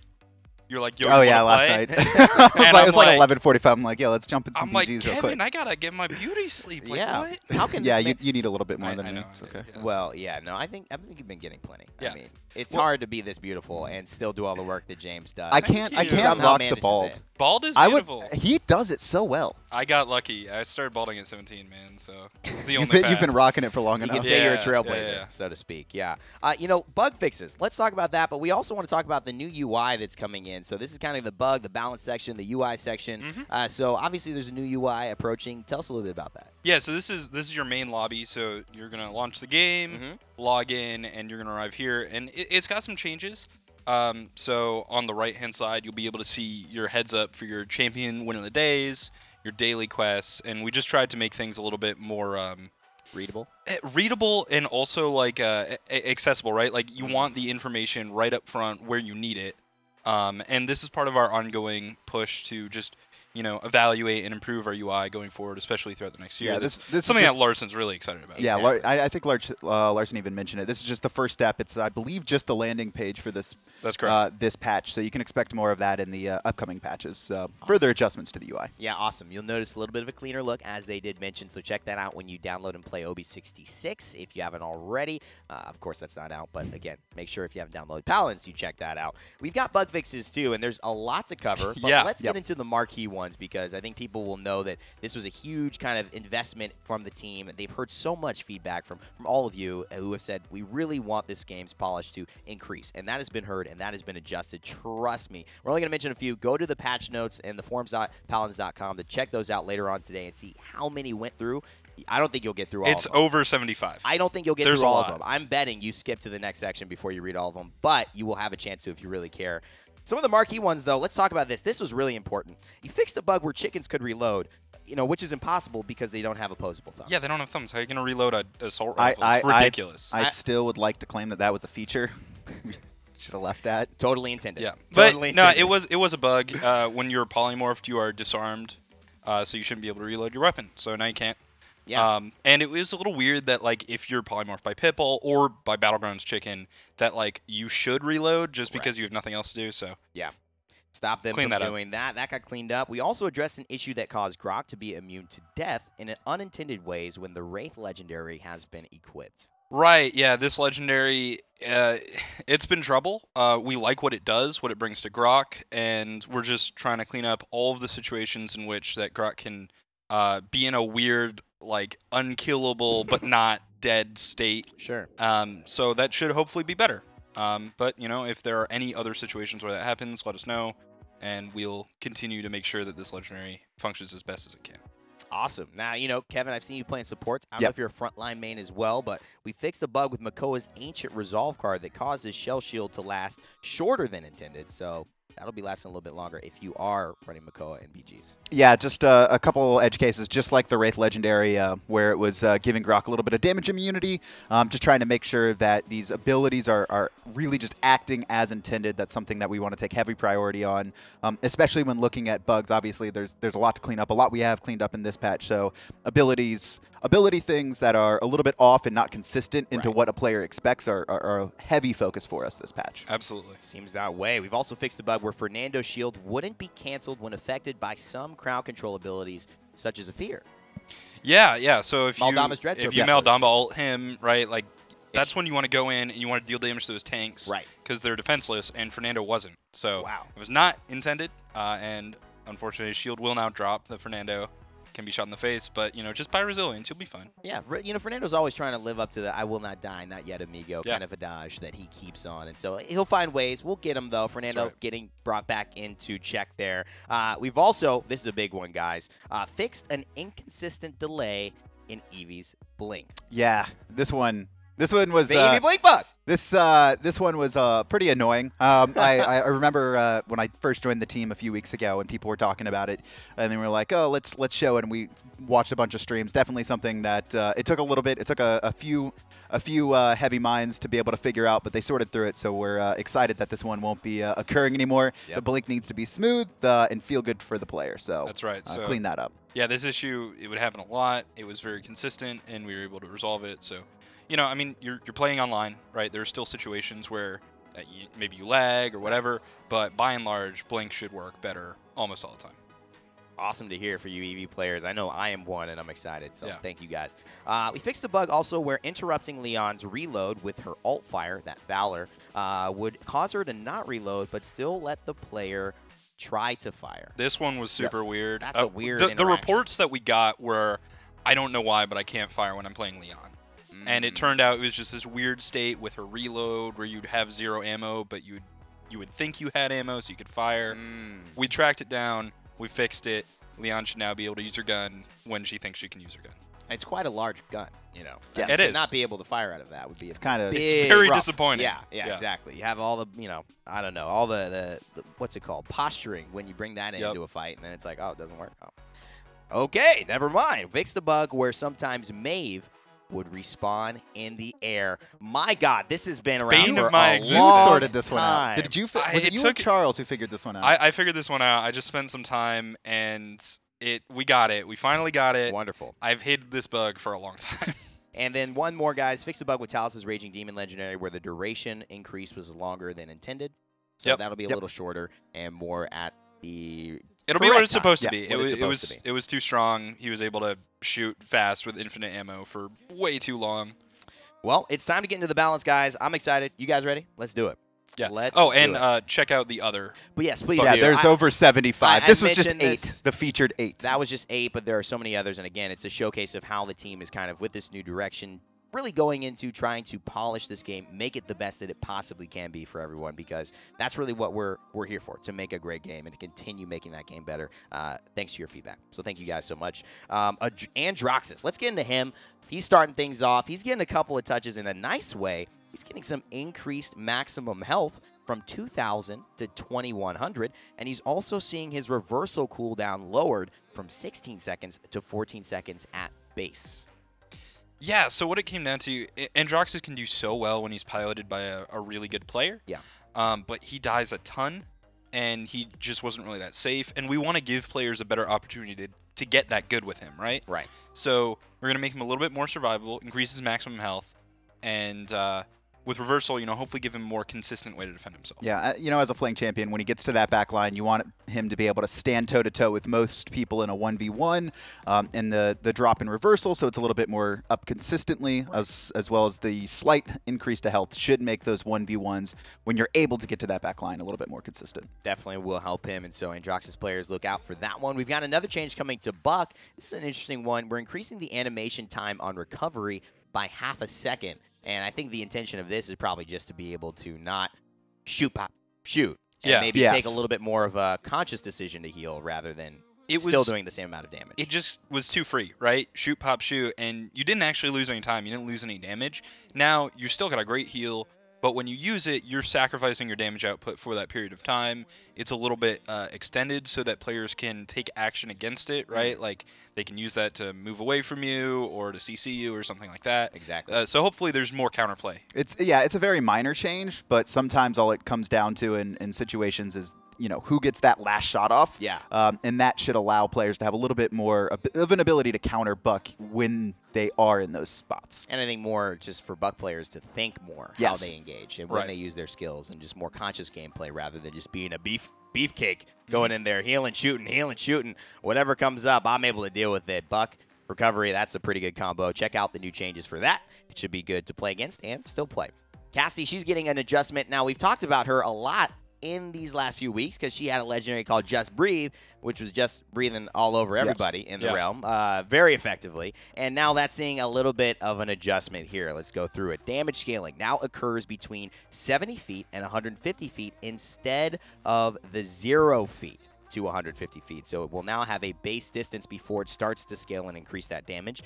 You're like, yo, oh you yeah, wanna last play? night. it was like 11:45. I'm like, yo, let's jump in some I'm like, BGs real Kevin, quick. I gotta get my beauty sleep. Like, Yeah. what? How can Yeah, this you need a little bit more I than me. know. It's okay. Yeah. Well, yeah, no, I think you've been getting plenty. Yeah. I mean, it's hard to be this beautiful and still do all the work that James does. I can't you. Somehow rock the manages bald. it. Bald is I beautiful. He does it so well. I got lucky. I started balding at 17, man. So this is the You've only been path. rocking it for long You enough. can say you're a Yeah, trailblazer, yeah. so to speak. Yeah. You know, bug fixes. Let's talk about that, but we also want to talk about the new UI that's coming in. So this is kind of the bug, the balance section, the UI section. So obviously there's a new UI approaching. Tell us a little bit about that. Yeah, so this is your main lobby. So you're gonna launch the game, log in, and you're gonna arrive here, and it's got some changes. So on the right-hand side, you'll be able to see your heads up for your champion win of the days, your daily quests, and we just tried to make things a little bit more readable and also like accessible, right? Like you want the information right up front where you need it, and this is part of our ongoing push to just evaluate and improve our UI going forward, especially throughout the next year. Yeah, this this something is that Larson's really excited about. Yeah, Exactly. I think Larson even mentioned it. This is just the first step. It's, I believe, just the landing page for this. That's correct. This patch, so you can expect more of that in the upcoming patches. Further adjustments to the UI. Yeah, awesome. You'll notice a little bit of a cleaner look, as they did mention, so check that out when you download and play OB66 if you haven't already. Of course, that's not out, but again, make sure if you haven't downloaded Paladins, you check that out. We've got bug fixes, too, and there's a lot to cover, but Yeah. let's get into the marquee ones, because I think people will know that this was a huge kind of investment from the team. They've heard so much feedback from all of you who have said, we really want this game's polish to increase, and that has been heard, and that has been adjusted. Trust me. We're only going to mention a few. Go to the patch notes and the forums.paladins.com to check those out later on today and see how many went through. I don't think you'll get through all It's of them. over 75. I don't think you'll get There's through a all lot. of them. I'm betting you skip to the next section before you read all of them, but you will have a chance to if you really care. Some of the marquee ones, though, let's talk about this. This was really important. You fixed a bug where chickens could reload, which is impossible because they don't have opposable thumbs. Yeah, they don't have thumbs. How are you going to reload an assault rifle? It's ridiculous. I still would like to claim that was a feature. Should have left that. Totally intended. Yeah, Totally but no, intended. it was a bug. When you're polymorphed, you are disarmed, so you shouldn't be able to reload your weapon. So now you can't. Yeah. And it was a little weird that like if you're polymorphed by Pitbull or by Battlegrounds Chicken, that like you should reload just because you have nothing else to do. So yeah. Stop them Clean from that up. doing that. That got cleaned up. We also addressed an issue that caused Grok to be immune to death in unintended ways when the Wraith Legendary has been equipped. Right, yeah, this legendary, it's been trouble. We like what it does, what it brings to Grok, and we're just trying to clean up all of the situations in which that Grok can be in a weird, like, unkillable but not dead state. Sure. So that should hopefully be better. But, you know, if there are any other situations where that happens, let us know, and we'll continue to make sure that this legendary functions as best as it can. Awesome. Now, you know, Kevin, I've seen you playing supports. I don't know if you're a frontline main as well, but we fixed a bug with Mccoy's Ancient Resolve card that caused his Shell Shield to last shorter than intended. So that'll be lasting a little bit longer if you are running Mccoy and BGs. Yeah, just a couple edge cases, just like the Wraith Legendary, where it was giving Grok a little bit of damage immunity, just trying to make sure that these abilities are really just acting as intended. That's something that we want to take heavy priority on, especially when looking at bugs. Obviously, there's a lot to clean up, a lot we have cleaned up in this patch, so ability things that are a little bit off and not consistent into what a player expects are a heavy focus for us this patch. Absolutely. Seems that way. We've also fixed a bug where Fernando's shield wouldn't be canceled when affected by some crowd control abilities, such as a fear. Yeah. So if Maldama's you Maldama ult him, right, like that's when you want to go in and you want to deal damage to those tanks, right? Because they're defenseless, and Fernando wasn't. So it was not intended, and unfortunately, his shield will now drop. The Fernando can be shot in the face, but you know, just by resilience, you'll be fine. Yeah, you know, Fernando's always trying to live up to the "I will not die, not yet, amigo" kind of adage that he keeps on, and so he'll find ways. We'll get him though. Fernando getting brought back into check there. We've also, this is a big one, guys, fixed an inconsistent delay in Eevee's blink. Yeah, this one was the Eevee blink bug. This one was pretty annoying. I remember when I first joined the team a few weeks ago, and people were talking about it, and they were like, "Oh, let's show it." And we watched a bunch of streams. Definitely something that it took a little bit. It took a few heavy minds to be able to figure out, but they sorted through it. So we're excited that this one won't be occurring anymore. The blink needs to be smooth and feel good for the player. So that's right. So clean that up. Yeah, this issue, it would happen a lot. It was very consistent, and we were able to resolve it. So, you know, I mean, you're playing online, right? There are still situations where maybe you lag or whatever, but by and large, blink should work better almost all the time. Awesome to hear for you Eevee players. I know I am one, and I'm excited, so thank you guys. We fixed a bug also where interrupting Leon's reload with her alt fire, that Valor, would cause her to not reload, but still let the player try to fire. This one was super weird. That's a weird The reports that we got were, I don't know why, but I can't fire when I'm playing Leon. And it turned out it was just this weird state with her reload where you'd have 0 ammo, but you would think you had ammo so you could fire. We tracked it down. We fixed it. Leon should now be able to use her gun when she thinks she can use her gun. It's quite a large gun, you know. Yeah, it is. To not be able to fire out of that would be it's kind of it's very disappointing. Yeah, exactly. You have all the, you know, I don't know, all the what's it called, posturing when you bring that into a fight, and then it's like, oh, it doesn't work. Oh. Okay, never mind. Fixed the bug where sometimes Maeve would respawn in the air. My God, this has been around for a long You sorted this one out. time. Did you? Was it you or Charles who figured this one out? I figured this one out. I just spent some time, and we got it. We finally got it. Wonderful. I've hid this bug for a long time. And then one more, guys. Fixed the bug with Talus's Raging Demon Legendary where the duration increase was longer than intended. So that'll be a little shorter and more at the It'll be what it's supposed to be. It was too strong. He was able to shoot fast with infinite ammo for way too long. Well, it's time to get into the balance, guys. I'm excited. You guys ready? Let's do it. Yeah. Let's check out the other. But yes, please. Yeah, there's over 75. This was just 8, this. the featured 8. That was just 8, but there are so many others. And again, it's a showcase of how the team is kind of with this new direction, really going into trying to polish this game, make it the best that it possibly can be for everyone, because that's really what we're here for, to make a great game and to continue making that game better, thanks to your feedback. So thank you guys so much. Androxus, let's get into him. He's starting things off. He's getting a couple of touches in a nice way. He's getting some increased maximum health from 2,000 to 2,100, and he's also seeing his reversal cooldown lowered from 16 seconds to 14 seconds at base. Yeah, so what it came down to, Androxus can do so well when he's piloted by a really good player. Yeah. But he dies a ton, and he just wasn't really that safe. And we want to give players a better opportunity to get that good with him, right? Right. So we're going to make him a little bit more survivable, increase his maximum health, and with reversal, hopefully give him a more consistent way to defend himself. Yeah, as a flank champion, when he gets to that back line, you want him to be able to stand toe-to-toe with most people in a 1v1, and the drop in reversal, so it's a little bit more up consistently, as well as the slight increase to health should make those 1v1s, when you're able to get to that back line, a little bit more consistent. Definitely will help him, and so Androx's players look out for that one. We've got another change coming to Buck. This is an interesting one. We're increasing the animation time on recovery by half a second. And I think the intention of this is probably just to be able to not shoot, pop, shoot. And maybe take a little bit more of a conscious decision to heal rather than still doing the same amount of damage. It just was too free, right? Shoot, pop, shoot. And you didn't actually lose any time. You didn't lose any damage. Now, you still got a great heal. But when you use it, you're sacrificing your damage output for that period of time. It's a little bit extended so that players can take action against it, right? Like, they can use that to move away from you or to CC you or something like that. Exactly. So hopefully there's more counterplay. It's a very minor change, but sometimes all it comes down to in situations is who gets that last shot off. Yeah. And that should allow players to have a little bit more of an ability to counter Buck when they are in those spots. And I think more just for Buck players to think more how they engage and when they use their skills, and just more conscious gameplay rather than just being a beefcake going in there, healing, shooting. Whatever comes up, I'm able to deal with it. Buck, recovery, that's a pretty good combo. Check out the new changes for that. It should be good to play against and still play. Cassie, she's getting an adjustment. Now, we've talked about her a lot in these last few weeks because she had a legendary called Just Breathe, which was just breathing all over everybody in the realm very effectively. And now that's seeing a little bit of an adjustment here. Let's go through it. Damage scaling now occurs between 70 feet and 150 feet instead of the 0 feet to 150 feet. So it will now have a base distance before it starts to scale and increase that damage.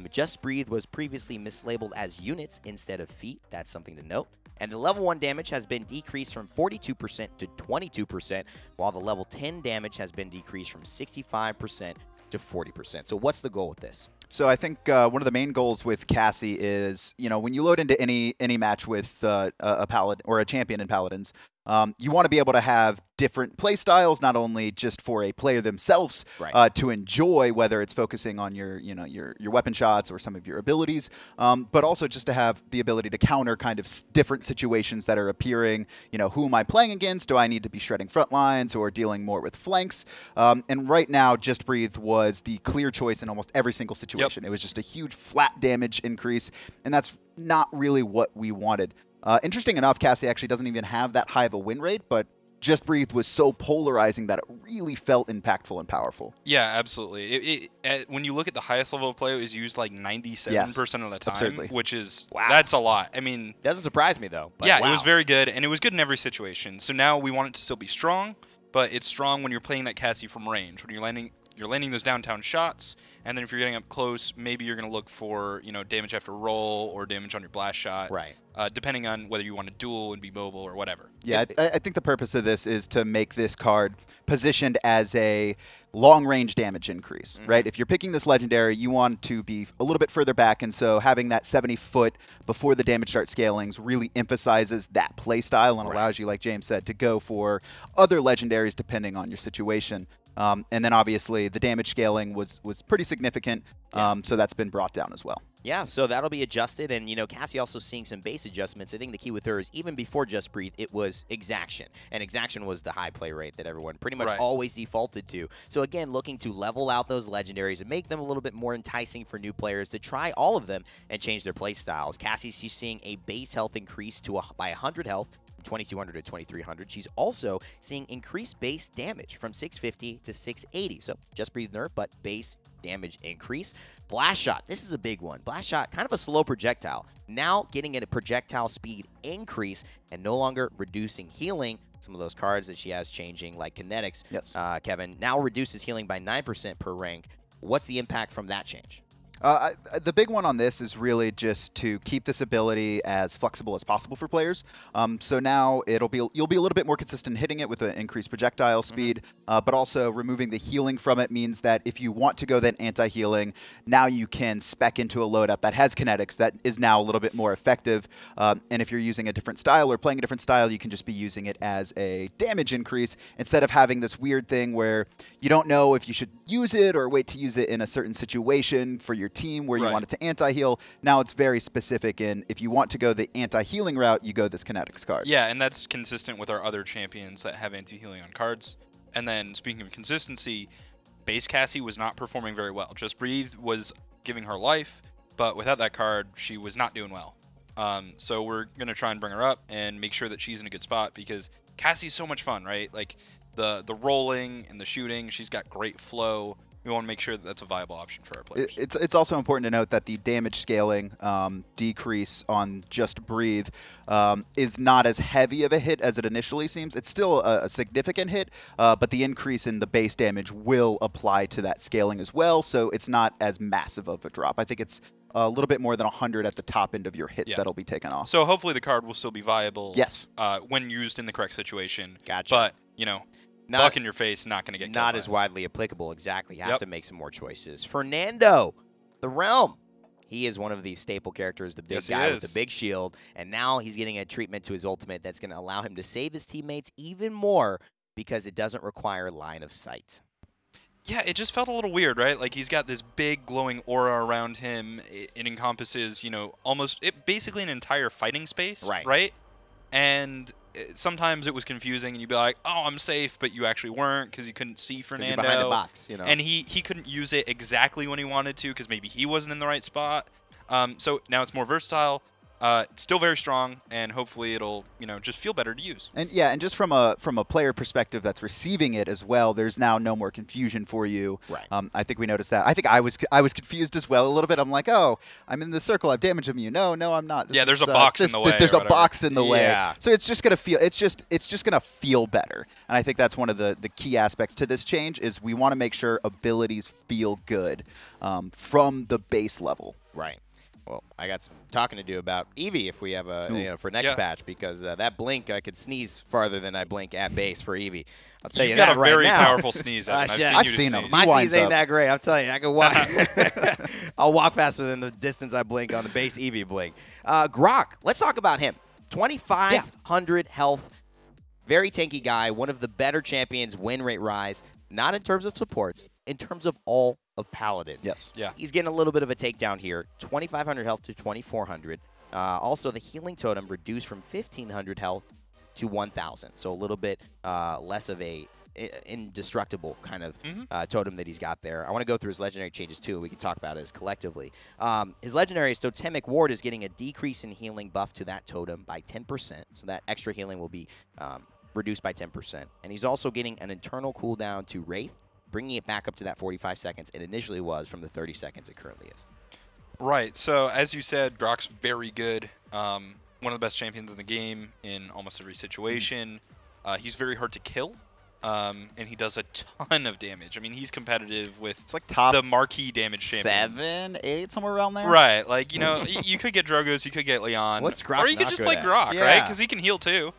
Just Breathe was previously mislabeled as units instead of feet. That's something to note. And the level 1 damage has been decreased from 42% to 22%, while the level 10 damage has been decreased from 65% to 40%. So what's the goal with this? So I think one of the main goals with Cassie is, when you load into any match with a Paladin or a champion in Paladins, you want to be able to have different play styles, not only just for a player themselves to enjoy, whether it's focusing on your weapon shots or some of your abilities, but also just to have the ability to counter kind of different situations that are appearing. Who am I playing against? Do I need to be shredding front lines or dealing more with flanks? And right now, Just Breathe was the clear choice in almost every single situation. It was just a huge flat damage increase, and that's not really what we wanted. Interesting enough, Cassie actually doesn't even have that high of a win rate, but Just Breathe was so polarizing that it really felt impactful and powerful. Yeah, absolutely. When you look at the highest level of play, it was used like 97% of the time, which is, that's a lot. I mean, doesn't surprise me though. But yeah, it was very good, and it was good in every situation. So now we want it to still be strong, but it's strong when you're playing that Cassie from range, when you're landing those downtown shots, and then if you're getting up close, maybe you're going to look for damage after roll or damage on your blast shot, depending on whether you want to duel and be mobile or whatever. Yeah, I think the purpose of this is to make this card positioned as a long-range damage increase, right? If you're picking this legendary, you want to be a little bit further back, and so having that 70 foot before the damage starts scaling really emphasizes that play style and allows you, like James said, to go for other legendaries depending on your situation. And then obviously the damage scaling was pretty significant, so that's been brought down as well. Yeah, so that'll be adjusted, and Cassie also seeing some base adjustments. I think the key with her is even before Just Breathe, it was Exaction, and Exaction was the high play rate that everyone pretty much always defaulted to. So again, looking to level out those legendaries and make them a little bit more enticing for new players to try all of them and change their play styles. Cassie's seeing a base health increase by 100 health, 2,200 to 2,300. She's also seeing increased base damage from 650 to 680. So Just Breathe nerf, but base damage increase. Blast Shot, this is a big one. Blast Shot, kind of a slow projectile. Now getting a projectile speed increase and no longer reducing healing. Some of those cards that she has changing, like Kinetics, Kevin, now reduces healing by 9% per rank. What's the impact from that change? The big one on this is really just to keep this ability as flexible as possible for players. So now you'll be a little bit more consistent hitting it with an increased projectile speed, but also removing the healing from it means that if you want to go then anti-healing, now you can spec into a loadout that has kinetics that is now a little bit more effective. And if you're using a different style or playing a different style, you can just be using it as a damage increase instead of having this weird thing where you don't know if you should use it or wait to use it in a certain situation for your team where you want it to anti-heal. Now it's very specific in if you want to go the anti-healing route, you go this Kinetics card. Yeah, and that's consistent with our other champions that have anti-healing on cards. And then speaking of consistency, base Cassie was not performing very well. Just Breathe was giving her life, but without that card, she was not doing well. So we're going to try and bring her up and make sure that she's in a good spot because Cassie's so much fun, right? Like the rolling and the shooting, she's got great flow. We want to make sure that that's a viable option for our players. It's also important to note that the damage scaling decrease on Just Breathe is not as heavy of a hit as it initially seems. It's still a significant hit, but the increase in the base damage will apply to that scaling as well, so it's not as massive of a drop. I think it's a little bit more than 100 at the top end of your hits that'll be taken off. So hopefully the card will still be viable when used in the correct situation. Gotcha. But, you know, buck in your face, not going to get killed. Not as widely applicable, exactly. Have to make some more choices. Fernando, the Realm. He is one of the staple characters, the big guy with the big shield, and now he's getting a treatment to his ultimate that's going to allow him to save his teammates even more because it doesn't require line of sight. Yeah, it just felt a little weird, right? Like he's got this big glowing aura around him. It encompasses, you know, basically an entire fighting space, right? And sometimes it was confusing, and you'd be like, "Oh, I'm safe," but you actually weren't because you couldn't see Fernando. You're behind the box, you know. And he couldn't use it exactly when he wanted to because maybe he wasn't in the right spot. So now it's more versatile. It's still very strong, and hopefully it'll, you know, just feel better to use. And yeah, and just from a player perspective that's receiving it as well, there's now no more confusion for you. Right. I think we noticed that. I think I was confused as well a little bit. I'm like, oh, I'm in the circle. I've damaged him. No, I'm not. Yeah, there's a box in the way. There's a box in the way. Yeah. So it's just gonna feel. It's just gonna feel better. And I think that's one of the key aspects to this change is we want to make sure abilities feel good from the base level. Right. Well, I got some talking to do about Eevee if we have a for next patch because that blink I could sneeze farther than I blink at base for Eevee. I'll tell you that right now. You've got a very powerful sneeze. I've seen him. My sneeze ain't that great. I'm telling you, I can walk. I'll walk faster than the distance I blink on the base Eevee blink. Grok, let's talk about him. 2,500 health, very tanky guy. One of the better champions. Win rate rise, not in terms of supports, in terms of all of Paladins. Yes. Yeah. He's getting a little bit of a takedown here. 2,500 health to 2,400. Also, the healing totem reduced from 1,500 health to 1,000. So a little bit less of a indestructible kind of totem that he's got there. I want to go through his legendary changes too. We can talk about it collectively. His legendary Totemic Ward is getting a decrease in healing buff to that totem by 10%. So that extra healing will be reduced by 10%. And he's also getting an internal cooldown to Wraith, bringing it back up to that 45 seconds it initially was from the 30 seconds it currently is. Right. So, as you said, Grok's very good. One of the best champions in the game in almost every situation. He's very hard to kill, and he does a ton of damage. I mean, he's competitive with the marquee damage champions. 7, 8, somewhere around there? Right. Like, you know, you could get Drogos, you could get Leon. Or you could just play Grok, right? Because he can heal too.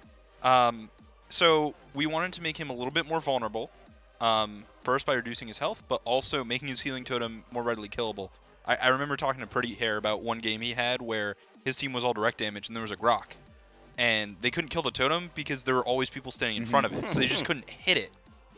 So, we wanted to make him a little bit more vulnerable. First by reducing his health, but also making his healing totem more readily killable. I remember talking to Pretty Hair about one game he had where his team was all direct damage and there was a Grok. And they couldn't kill the totem because there were always people standing in front of it, so they just couldn't hit it.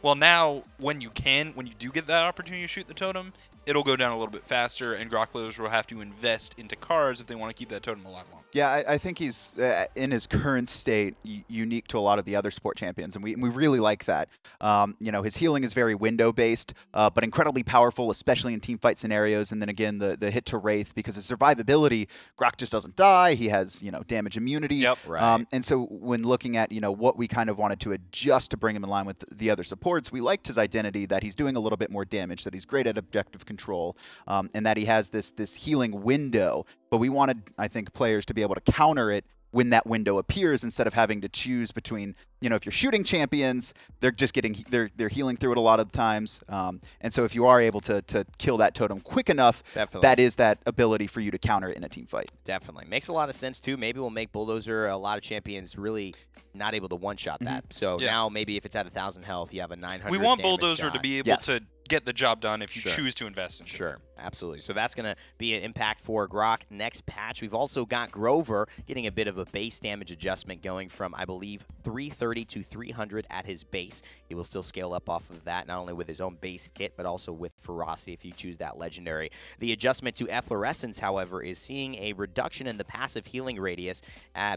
Well, now, when you do get that opportunity to shoot the totem, it'll go down a little bit faster, and Grok players will have to invest into cards if they want to keep that totem alive long. Yeah, I think he's, in his current state, unique to a lot of the other sport champions, and we really like that. You know, his healing is very window-based, but incredibly powerful, especially in teamfight scenarios, and then again, the hit to Wraith, because his survivability, Grok just doesn't die, he has, you know, damage immunity. Yep. Right. And so when looking at, you know, what we kind of wanted to adjust to bring him in line with the other supports, we liked his identity, that he's doing a little bit more damage, that he's great at objective control, and that he has this healing window. But we wanted, I think, players to be able to counter it when that window appears instead of having to choose between, you know, if you're shooting champions, they're just getting, they're healing through it a lot of the times. And so if you are able to kill that totem quick enough, that is that ability for you to counter it in a team fight. Definitely. Makes a lot of sense, too. Maybe we'll make Bulldozer a lot of champions really not able to one-shot that. So now maybe if it's at 1,000 health, you have a 900 We want damage Bulldozer shot. to be able to get the job done if you Sure. choose to invest in it. Sure, absolutely. So that's going to be an impact for Grok. Next patch, we've also got Grover getting a bit of a base damage adjustment going from, I believe, 330 to 300 at his base. He will still scale up off of that, not only with his own base kit, but also with Ferocity if you choose that legendary. The adjustment to Efflorescence, however, is seeing a reduction in the passive healing radius,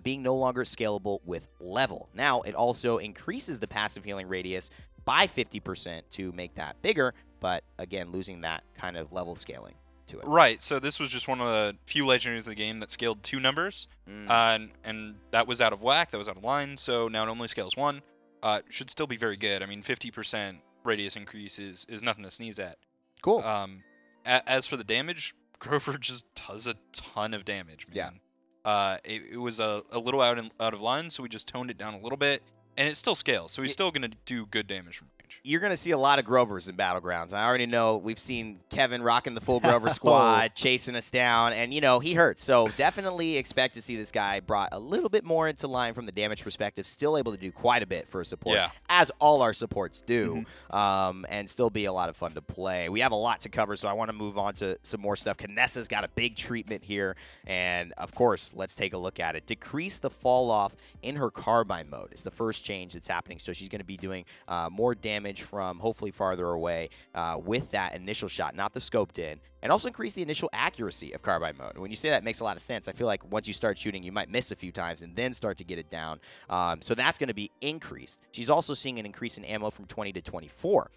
being no longer scalable with level. Now, it also increases the passive healing radius by 50% to make that bigger, but again, losing that kind of level scaling to it. Right, so this was just one of the few legendaries of the game that scaled 2 numbers, and that was out of whack, that was out of line, so now it only scales 1. Should still be very good. I mean, 50% radius increase is nothing to sneeze at. Cool. As for the damage, Grover just does a ton of damage, man. Yeah. It was a little out of line, so we just toned it down a little bit, and it still scales, so he's still going to do good damage from range. You're going to see a lot of Grovers in Battlegrounds. I already know we've seen Kevin rocking the full Grover squad, chasing us down, and, you know, he hurts. So definitely expect to see this guy brought a little bit more into line from the damage perspective, still able to do quite a bit for a support, as all our supports do, and still be a lot of fun to play. We have a lot to cover, so I want to move on to some more stuff. Kinessa's got a big treatment here, and, of course, let's take a look at it. Decrease the fall off in her Carbine mode is the first change that's happening, so she's going to be doing more damage from hopefully farther away with that initial shot, not the scoped in, and also increase the initial accuracy of Carbine mode. When you say that, it makes a lot of sense. I feel like once you start shooting, you might miss a few times and then start to get it down. So that's going to be increased. She's also seeing an increase in ammo from 20 to 24.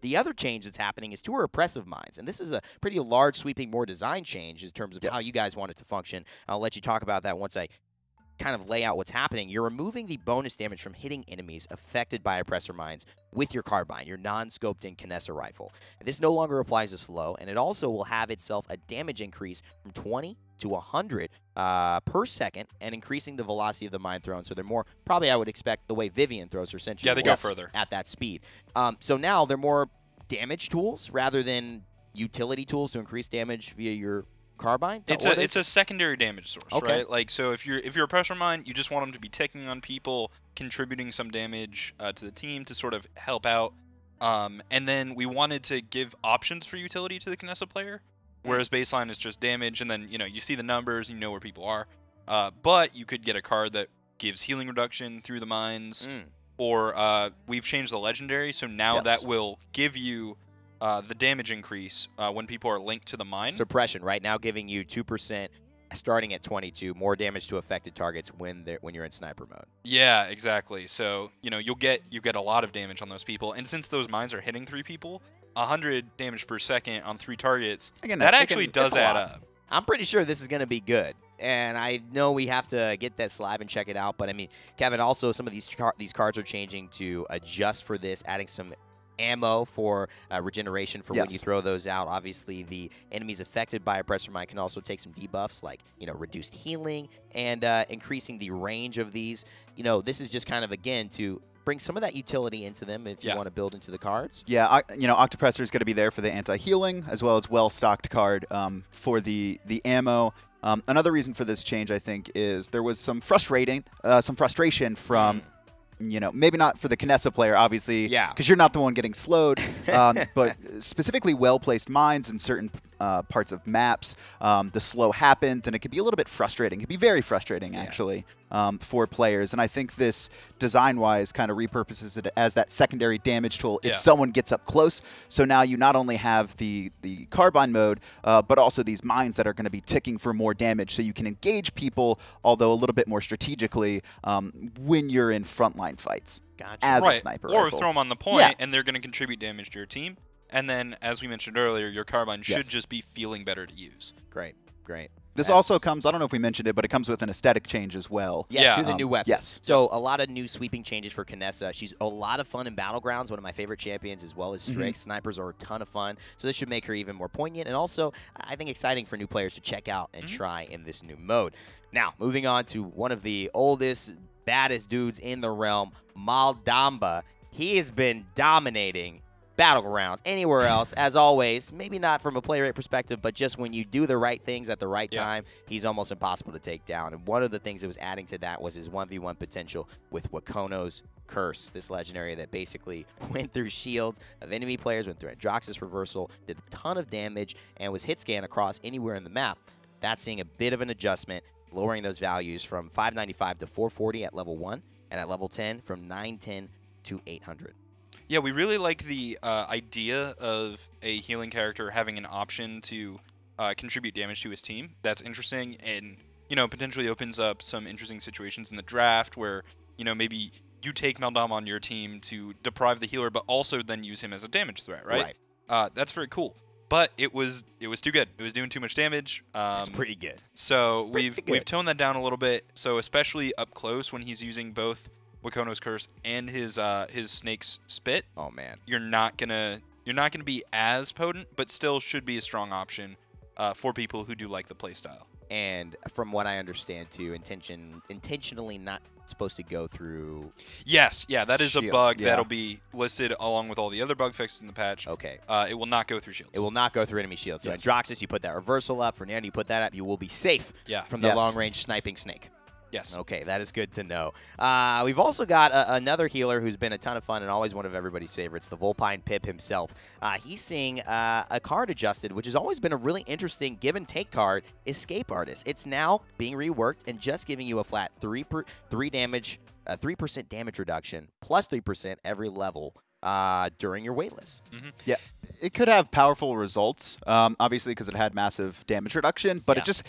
The other change that's happening is to her oppressive mines, and this is a pretty large, sweeping, more design change in terms of how you guys want it to function. I'll let you talk about that once I kind of lay out what's happening. You're removing the bonus damage from hitting enemies affected by oppressor mines with your carbine, your non-scoped in Kinessa rifle. This no longer applies to slow, and it also will have itself a damage increase from 20 to 100 per second, and increasing the velocity of the mine thrown. So they're more, probably I would expect, the way Vivian throws her sentry. Yeah, they go further at that speed. So now they're more damage tools rather than utility tools to increase damage via your Carbine? It's a secondary damage source, right? Like, so if you're a pressure mine, you just want them to be ticking on people, contributing some damage to the team to sort of help out. And then we wanted to give options for utility to the Kinessa player, whereas baseline is just damage, and then you see the numbers, and you know where people are. But you could get a card that gives healing reduction through the mines, or we've changed the legendary, so now that will give you the damage increase when people are linked to the mine. Suppression, right now giving you 2% starting at 22, more damage to affected targets when you're in sniper mode. Yeah, exactly. So, you get a lot of damage on those people, and since those mines are hitting 3 people, 100 damage per second on 3 targets, again, that actually does add up. I'm pretty sure this is going to be good. And I know we have to get that slab and check it out, but I mean, Kevin, also some of these cards are changing to adjust for this, adding some ammo for regeneration for when you throw those out. Obviously, the enemies affected by oppressor mine can also take some debuffs like, reduced healing and increasing the range of these. This is just kind of, again, to bring some of that utility into them if you want to build into the cards. Yeah, Octopressor is going to be there for the anti-healing as well as well-stocked card for the ammo. Another reason for this change, I think, is there was some frustration from maybe not for the Kinessa player, obviously, because you're not the one getting slowed, but specifically well-placed mines in certain parts of maps. The slow happens, and it can be a little bit frustrating. It can be very frustrating, actually, for players. And I think this, design-wise, kind of repurposes it as that secondary damage tool if someone gets up close. So now you not only have the Carbine mode, but also these mines that are going to be ticking for more damage, so you can engage people, although a little bit more strategically, when you're in frontline fights as a sniper or rifle. throw them on the point, and they're going to contribute damage to your team. And then, as we mentioned earlier, your Carbine should just be feeling better to use. Great, great. This also comes, I don't know if we mentioned it, but it comes with an aesthetic change as well. Yes, to the new weapon. Yes. So a lot of new sweeping changes for Kinessa. She's a lot of fun in Battlegrounds, one of my favorite champions, as well as Strix. Snipers are a ton of fun. So this should make her even more poignant, and also, I think, exciting for new players to check out and try in this new mode. Now, moving on to one of the oldest, baddest dudes in the realm, Maldamba. He has been dominating Battlegrounds, anywhere else, as always, maybe not from a play rate perspective, but just when you do the right things at the right time, he's almost impossible to take down. And one of the things that was adding to that was his 1v1 potential with Wakono's Curse, this legendary that basically went through shields of enemy players, went through Androxus Reversal, did a ton of damage, and was hit scan across anywhere in the map. That's seeing a bit of an adjustment, lowering those values from 595 to 440 at level 1, and at level 10 from 910 to 800. Yeah, we really like the idea of a healing character having an option to contribute damage to his team. That's interesting, and potentially opens up some interesting situations in the draft where maybe you take Meldom on your team to deprive the healer, but also then use him as a damage threat, right? That's very cool. But it was too good. It was doing too much damage. It's pretty good. So we've toned that down a little bit. So especially up close when he's using both Wakono's Curse and his Snake's Spit. Oh man, you're not gonna be as potent, but still should be a strong option for people who do like the playstyle. And from what I understand, too, intentionally not supposed to go through. Yes, yeah, that is shield. A bug that'll be listed along with all the other bug fixes in the patch. Okay. It will not go through shields. It will not go through enemy shields. So Androxus, you put that reversal up. Fernando, you put that up. You will be safe from the long-range sniping snake. Yes. Okay, that is good to know. We've also got another healer who's been a ton of fun and always one of everybody's favorites, the Volpine Pip himself. He's seeing a card adjusted, which has always been a really interesting give-and-take card, Escape Artist. It's now being reworked and just giving you a flat 3% damage reduction, plus 3% every level during your waitlist. Yeah, it could have powerful results, obviously, because it had massive damage reduction. But it just,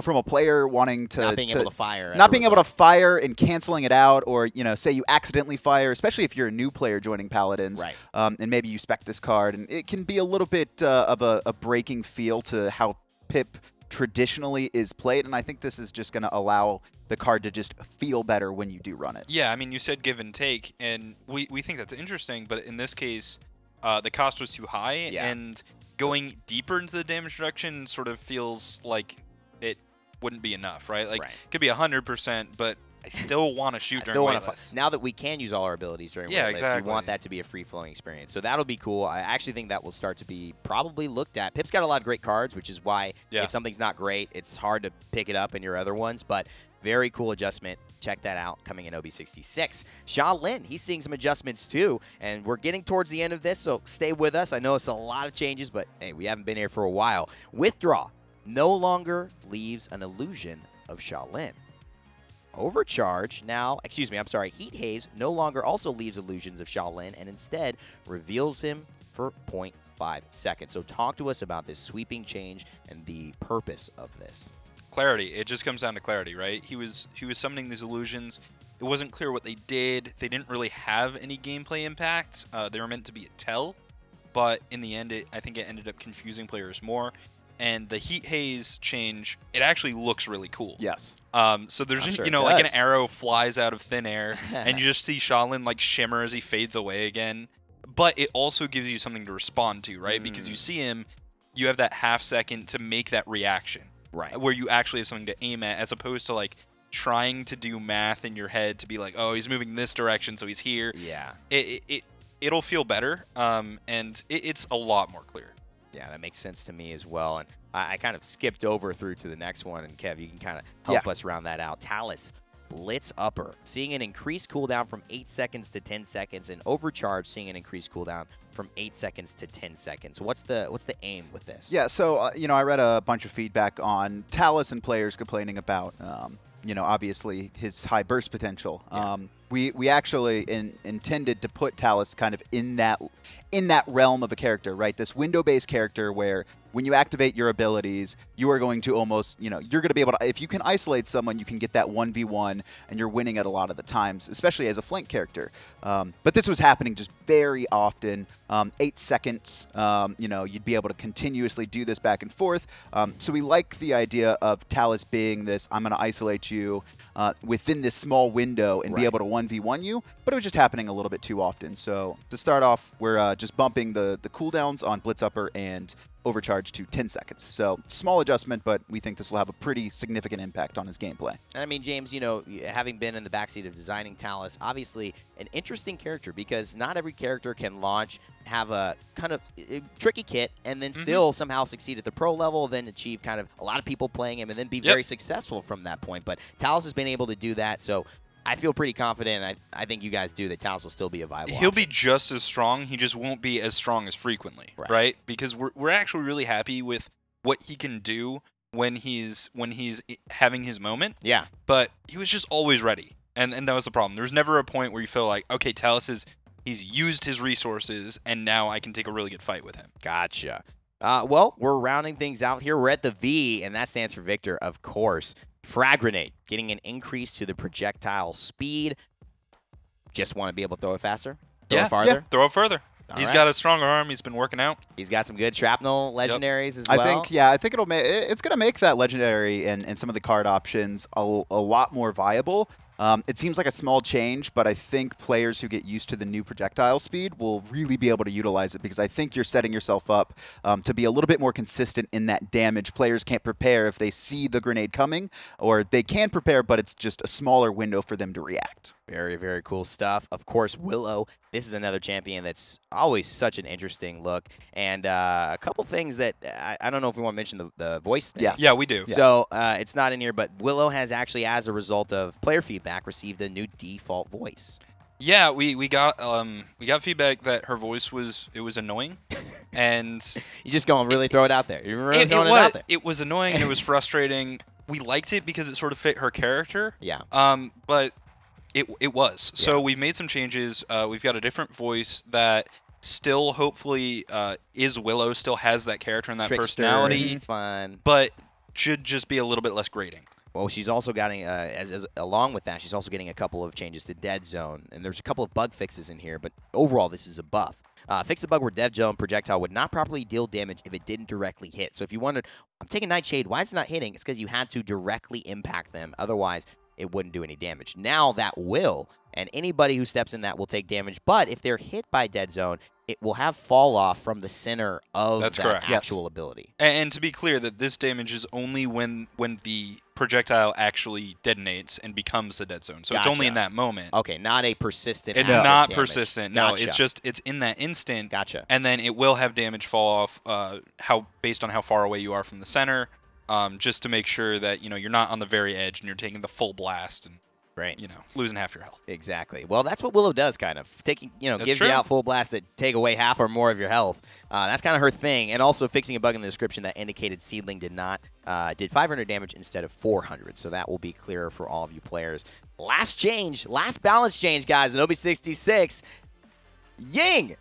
from a player wanting to not being able to fire, and canceling it out, or say you accidentally fire, especially if you're a new player joining Paladins, and maybe you spec this card, and it can be a little bit of a breaking feel to how Pip traditionally is played, and I think this is just going to allow the card to just feel better when you do run it. Yeah, I mean, you said give and take, and we think that's interesting, but in this case, the cost was too high, and going deeper into the damage reduction sort of feels like it wouldn't be enough, right? Like, it could be 100%, but I still want to shoot during waitlist. Now that we can use all our abilities during waitlist, you want that to be a free-flowing experience. So that'll be cool. I actually think that will start to be probably looked at. Pip's got a lot of great cards, which is why if something's not great, it's hard to pick it up in your other ones. But very cool adjustment. Check that out coming in OB66. Shaolin, he's seeing some adjustments too. And we're getting towards the end of this, so stay with us. I know it's a lot of changes, but hey, we haven't been here for a while. Withdraw no longer leaves an illusion of Shaolin. Overcharge now, Heat Haze no longer also leaves illusions of Shaolin and instead reveals him for 0.5 seconds. So talk to us about this sweeping change and the purpose of this. Clarity. It just comes down to clarity, right? He was summoning these illusions. It wasn't clear what they did. They didn't really have any gameplay impact. They were meant to be a tell, but in the end, I think it ended up confusing players more. And the Heat Haze change, it actually looks really cool. Yes. So there's just, like an arrow flies out of thin air, and you just see Shaolin like shimmer as he fades away again. But it also gives you something to respond to, right? Because you see him, you have that half second to make that reaction. Right. Where you actually have something to aim at, as opposed to like trying to do math in your head to be like, oh, he's moving this direction, so he's here. Yeah. It'll feel better, and it's a lot more clear. Yeah, that makes sense to me as well. And I kind of skipped over through to the next one. And Kev, you can kind of help us round that out. Talus, Blitz Upper, seeing an increased cooldown from 8 seconds to 10 seconds, and Overcharge seeing an increased cooldown from 8 seconds to 10 seconds. What's the aim with this? Yeah, so I read a bunch of feedback on Talus and players complaining about obviously his high burst potential. Yeah. We actually intended to put Talus kind of in that realm of a character, right? This window-based character where when you activate your abilities, you are going to almost, you're going to be able to, if you can isolate someone, you can get that 1v1, and you're winning at a lot of the times, especially as a flank character. But this was happening just very often. 8 seconds, you'd be able to continuously do this back and forth. So we like the idea of Talus being this, I'm going to isolate you within this small window and be able to 1v1 you, but it was just happening a little bit too often. So to start off, we're just bumping the cooldowns on Blitz Upper and Overcharge to 10 seconds. So small adjustment, but we think this will have a pretty significant impact on his gameplay. And I mean, James, you know, having been in the backseat of designing Talus, obviously an interesting character because not every character can launch, have a kind of tricky kit, and then still somehow succeed at the pro level, then achieve kind of a lot of people playing him, and then be very successful from that point. But Talus has been able to do that, so I feel pretty confident, and I think you guys do, that Talus will still be a viable He'll option. be just as strong. He just won't be as strong as frequently, right? Because we're actually really happy with what he can do when he's having his moment. Yeah. But he was just always ready, and that was the problem. There was never a point where you feel like, okay, Talus he's used his resources, and now I can take a really good fight with him. Gotcha. Well, we're rounding things out here. We're at the V, and that stands for Victor, of course. Frag Grenade, getting an increase to the projectile speed. Just want to be able to throw it faster? Throw it farther? Yeah, throw it further. He's right. got a stronger arm. He's been working out. He's got some good shrapnel legendaries as well. I think it's going to make that legendary and some of the card options a lot more viable. It seems like a small change, but I think players who get used to the new projectile speed will really be able to utilize it because I think you're setting yourself up to be a little bit more consistent in that damage. Players can't prepare if they see the grenade coming, or they can prepare, but it's just a smaller window for them to react. Very, very cool stuff. Of course, Willow. This is another champion that's always such an interesting look. And a couple things that I don't know if we want to mention the voice thing. Yeah, we do. So it's not in here, but Willow has actually, as a result of player feedback, received a new default voice. Yeah, we got feedback that her voice was annoying, and you just going to really throw it out there. You're really throwing it out there. It was annoying and it was frustrating. We liked it because it sort of fit her character. Yeah. But it was. Yeah. So we've made some changes. We've got a different voice that still hopefully is Willow, still has that character and that Trickster, personality, fun, but should just be a little bit less grating. Well, she's also getting, along with that, she's also getting a couple of changes to Dead Zone, and there's a couple of bug fixes in here, but overall, this is a buff. Fix the bug where Dead Zone projectile would not properly deal damage if it didn't directly hit. So if you wondered, I'm taking Nightshade, why is it not hitting? It's because you had to directly impact them. Otherwise, it wouldn't do any damage. Now that will, and anybody who steps in that will take damage, but if they're hit by Dead Zone, it will have fall off from the center of that actual ability. And to be clear, that this damage is only when the projectile actually detonates and becomes the dead zone. So it's only in that moment. Okay, not a persistent. It's not persistent. No, it's just it's in that instant. Gotcha. And then it will have damage fall off based on how far away you are from the center, just to make sure that you're not on the very edge and you're taking the full blast and losing half your health. Exactly. Well, that's what Willow does, kind of. Taking, gives you out full blasts that take away half or more of your health. That's kind of her thing. And also fixing a bug in the description that indicated Seedling did 500 damage instead of 400. So that will be clearer for all of you players. Last balance change, guys, in OB66. Ying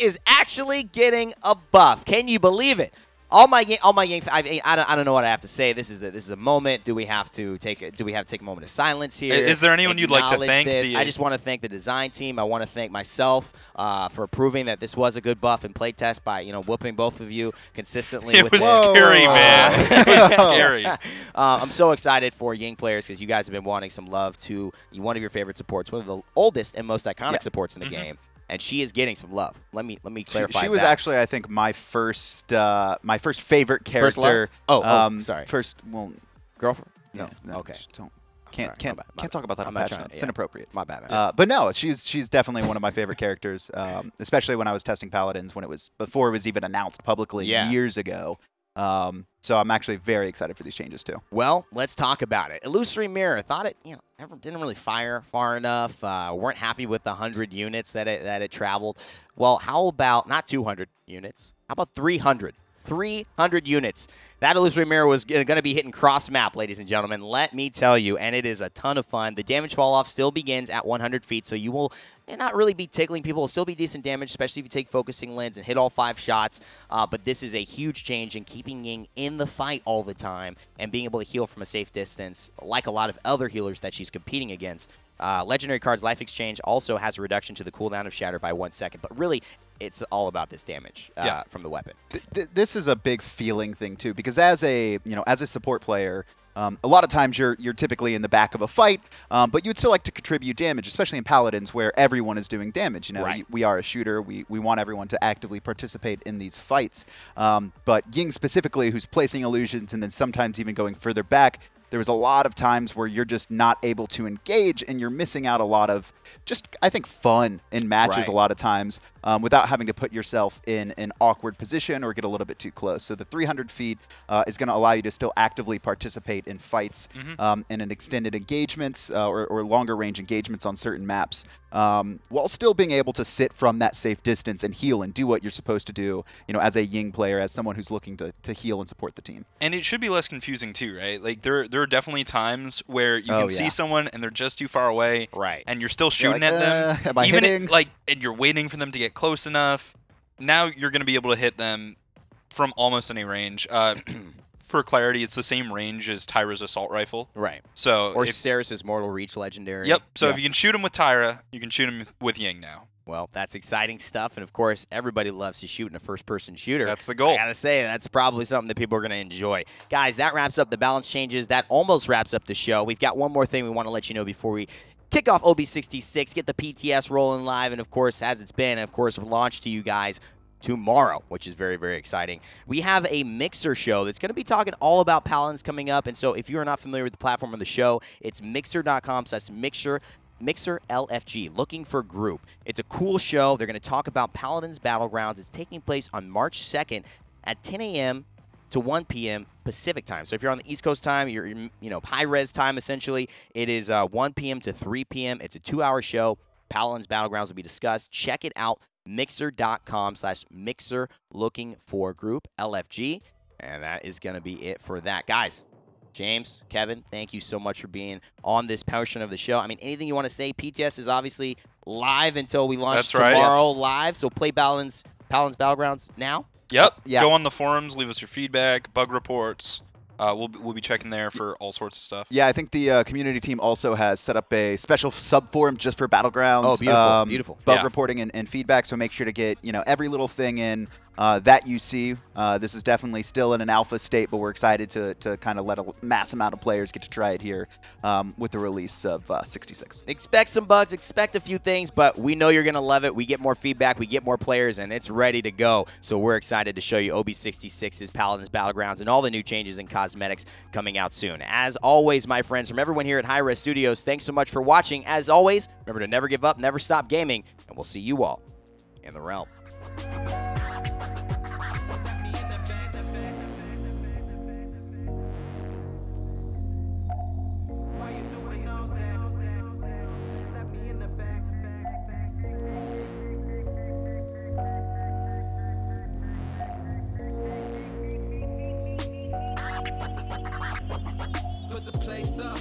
is actually getting a buff. Can you believe it? All my Ying, I don't know what I have to say. This is a moment. Do we have to take a moment of silence here? Is there anyone you'd like to thank? I just want to thank the design team. I want to thank myself for proving that this was a good buff in playtest by whooping both of you consistently. It was scary, man. It was scary. I'm so excited for Ying players because you guys have been wanting some love to one of your favorite supports, one of the oldest and most iconic supports in the game. And she is getting some love. Let me clarify. She was actually, I think, my first favorite character. Sorry. Girlfriend? No. Okay. Can't talk about that on Patch Notes. It's inappropriate. My bad. Man. But no, she's definitely one of my favorite characters, especially when I was testing Paladins before it was even announced publicly years ago. So I'm actually very excited for these changes too. Well, let's talk about it. Illusory Mirror, thought it, didn't really fire far enough. Weren't happy with the 100 units that it traveled. Well, how about not 200 units? How about 300? 300 units. That Illusory Mirror was going to be hitting cross-map, ladies and gentlemen. Let me tell you, and it is a ton of fun. The damage fall-off still begins at 100 feet, so you will not really be tickling people. It'll still be decent damage, especially if you take Focusing Lens and hit all 5 shots. But this is a huge change in keeping Ying in the fight all the time and being able to heal from a safe distance, like a lot of other healers that she's competing against. Legendary Card's Life Exchange also has a reduction to the cooldown of Shatter by 1 second, but really, it's all about this damage from the weapon. This is a big feeling thing too, because as a support player, A lot of times you're typically in the back of a fight, but you'd still like to contribute damage, especially in Paladins where everyone is doing damage. You know, Right. we are a shooter. We want everyone to actively participate in these fights. But Ying specifically, who's placing illusions and then sometimes even going further back, there was a lot of times where you're just not able to engage and you're missing out a lot of just, I think, fun in matches Right. a lot of times without having to put yourself in an awkward position or get a little bit too close. So the 300 feet is going to allow you to still actively participate in fights and in extended engagements or longer range engagements on certain maps while still being able to sit from that safe distance and heal and do what you're supposed to do, you know, as a Ying player, as someone who's looking to heal and support the team. And it should be less confusing too, right? Like there are definitely times where you can see someone and they're just too far away, Right. and you're still shooting like, at them. am I Even hitting? and you're waiting for them to get close enough. Now you're going to be able to hit them from almost any range. For clarity, it's the same range as Tyra's assault rifle. Right. So Or if, Ceres's Mortal Reach legendary. yep. So if you can shoot him with Tyra, you can shoot him with Ying now. Well, that's exciting stuff, and of course, everybody loves to shoot in a first-person shooter. That's the goal. I gotta say, that's probably something that people are gonna enjoy. Guys, that wraps up the balance changes. That almost wraps up the show. We've got one more thing we want to let you know before we kick off OB66, get the PTS rolling live, and of course, as it's been, of course, launched to you guys tomorrow, which is very, very exciting. We have a Mixer show that's going to be talking all about Paladins coming up, and so if you are not familiar with the platform of the show, it's mixer.com/mixer. Mixer LFG, looking for group. It's a cool show. They're going to talk about Paladins Battlegrounds. It's taking place on March 2nd at 10 a.m. to 1 p.m. Pacific time. So if you're on the East Coast time, you're high-res time essentially. It is 1 p.m. to 3 p.m. It's a 2-hour show. Paladins Battlegrounds will be discussed. Check it out. Mixer.com/mixer, looking for group LFG. And that is going to be it for that. Guys, James, Kevin, thank you so much for being on this portion of the show. I mean, anything you want to say? PTS is obviously live until we launch tomorrow live. So play Paladins Battlegrounds now. Yep. Yeah. Go on the forums, leave us your feedback, bug reports. We'll be checking there for all sorts of stuff. Yeah, I think the community team also has set up a special sub-forum just for Battlegrounds. Oh, beautiful, beautiful. Bug reporting and feedback, so make sure to get every little thing in that you see. This is definitely still in an alpha state, but we're excited to kind of let a mass amount of players get to try it here with the release of 66. Expect some bugs, expect a few things, but we know you're going to love it. We get more feedback, we get more players, and it's ready to go. So we're excited to show you OB66's Paladins Battlegrounds and all the new changes in cosmetics coming out soon. As always, my friends, from everyone here at High Res Studios, thanks so much for watching. As always, remember to never give up, never stop gaming, and we'll see you all in the realm. Put the place up.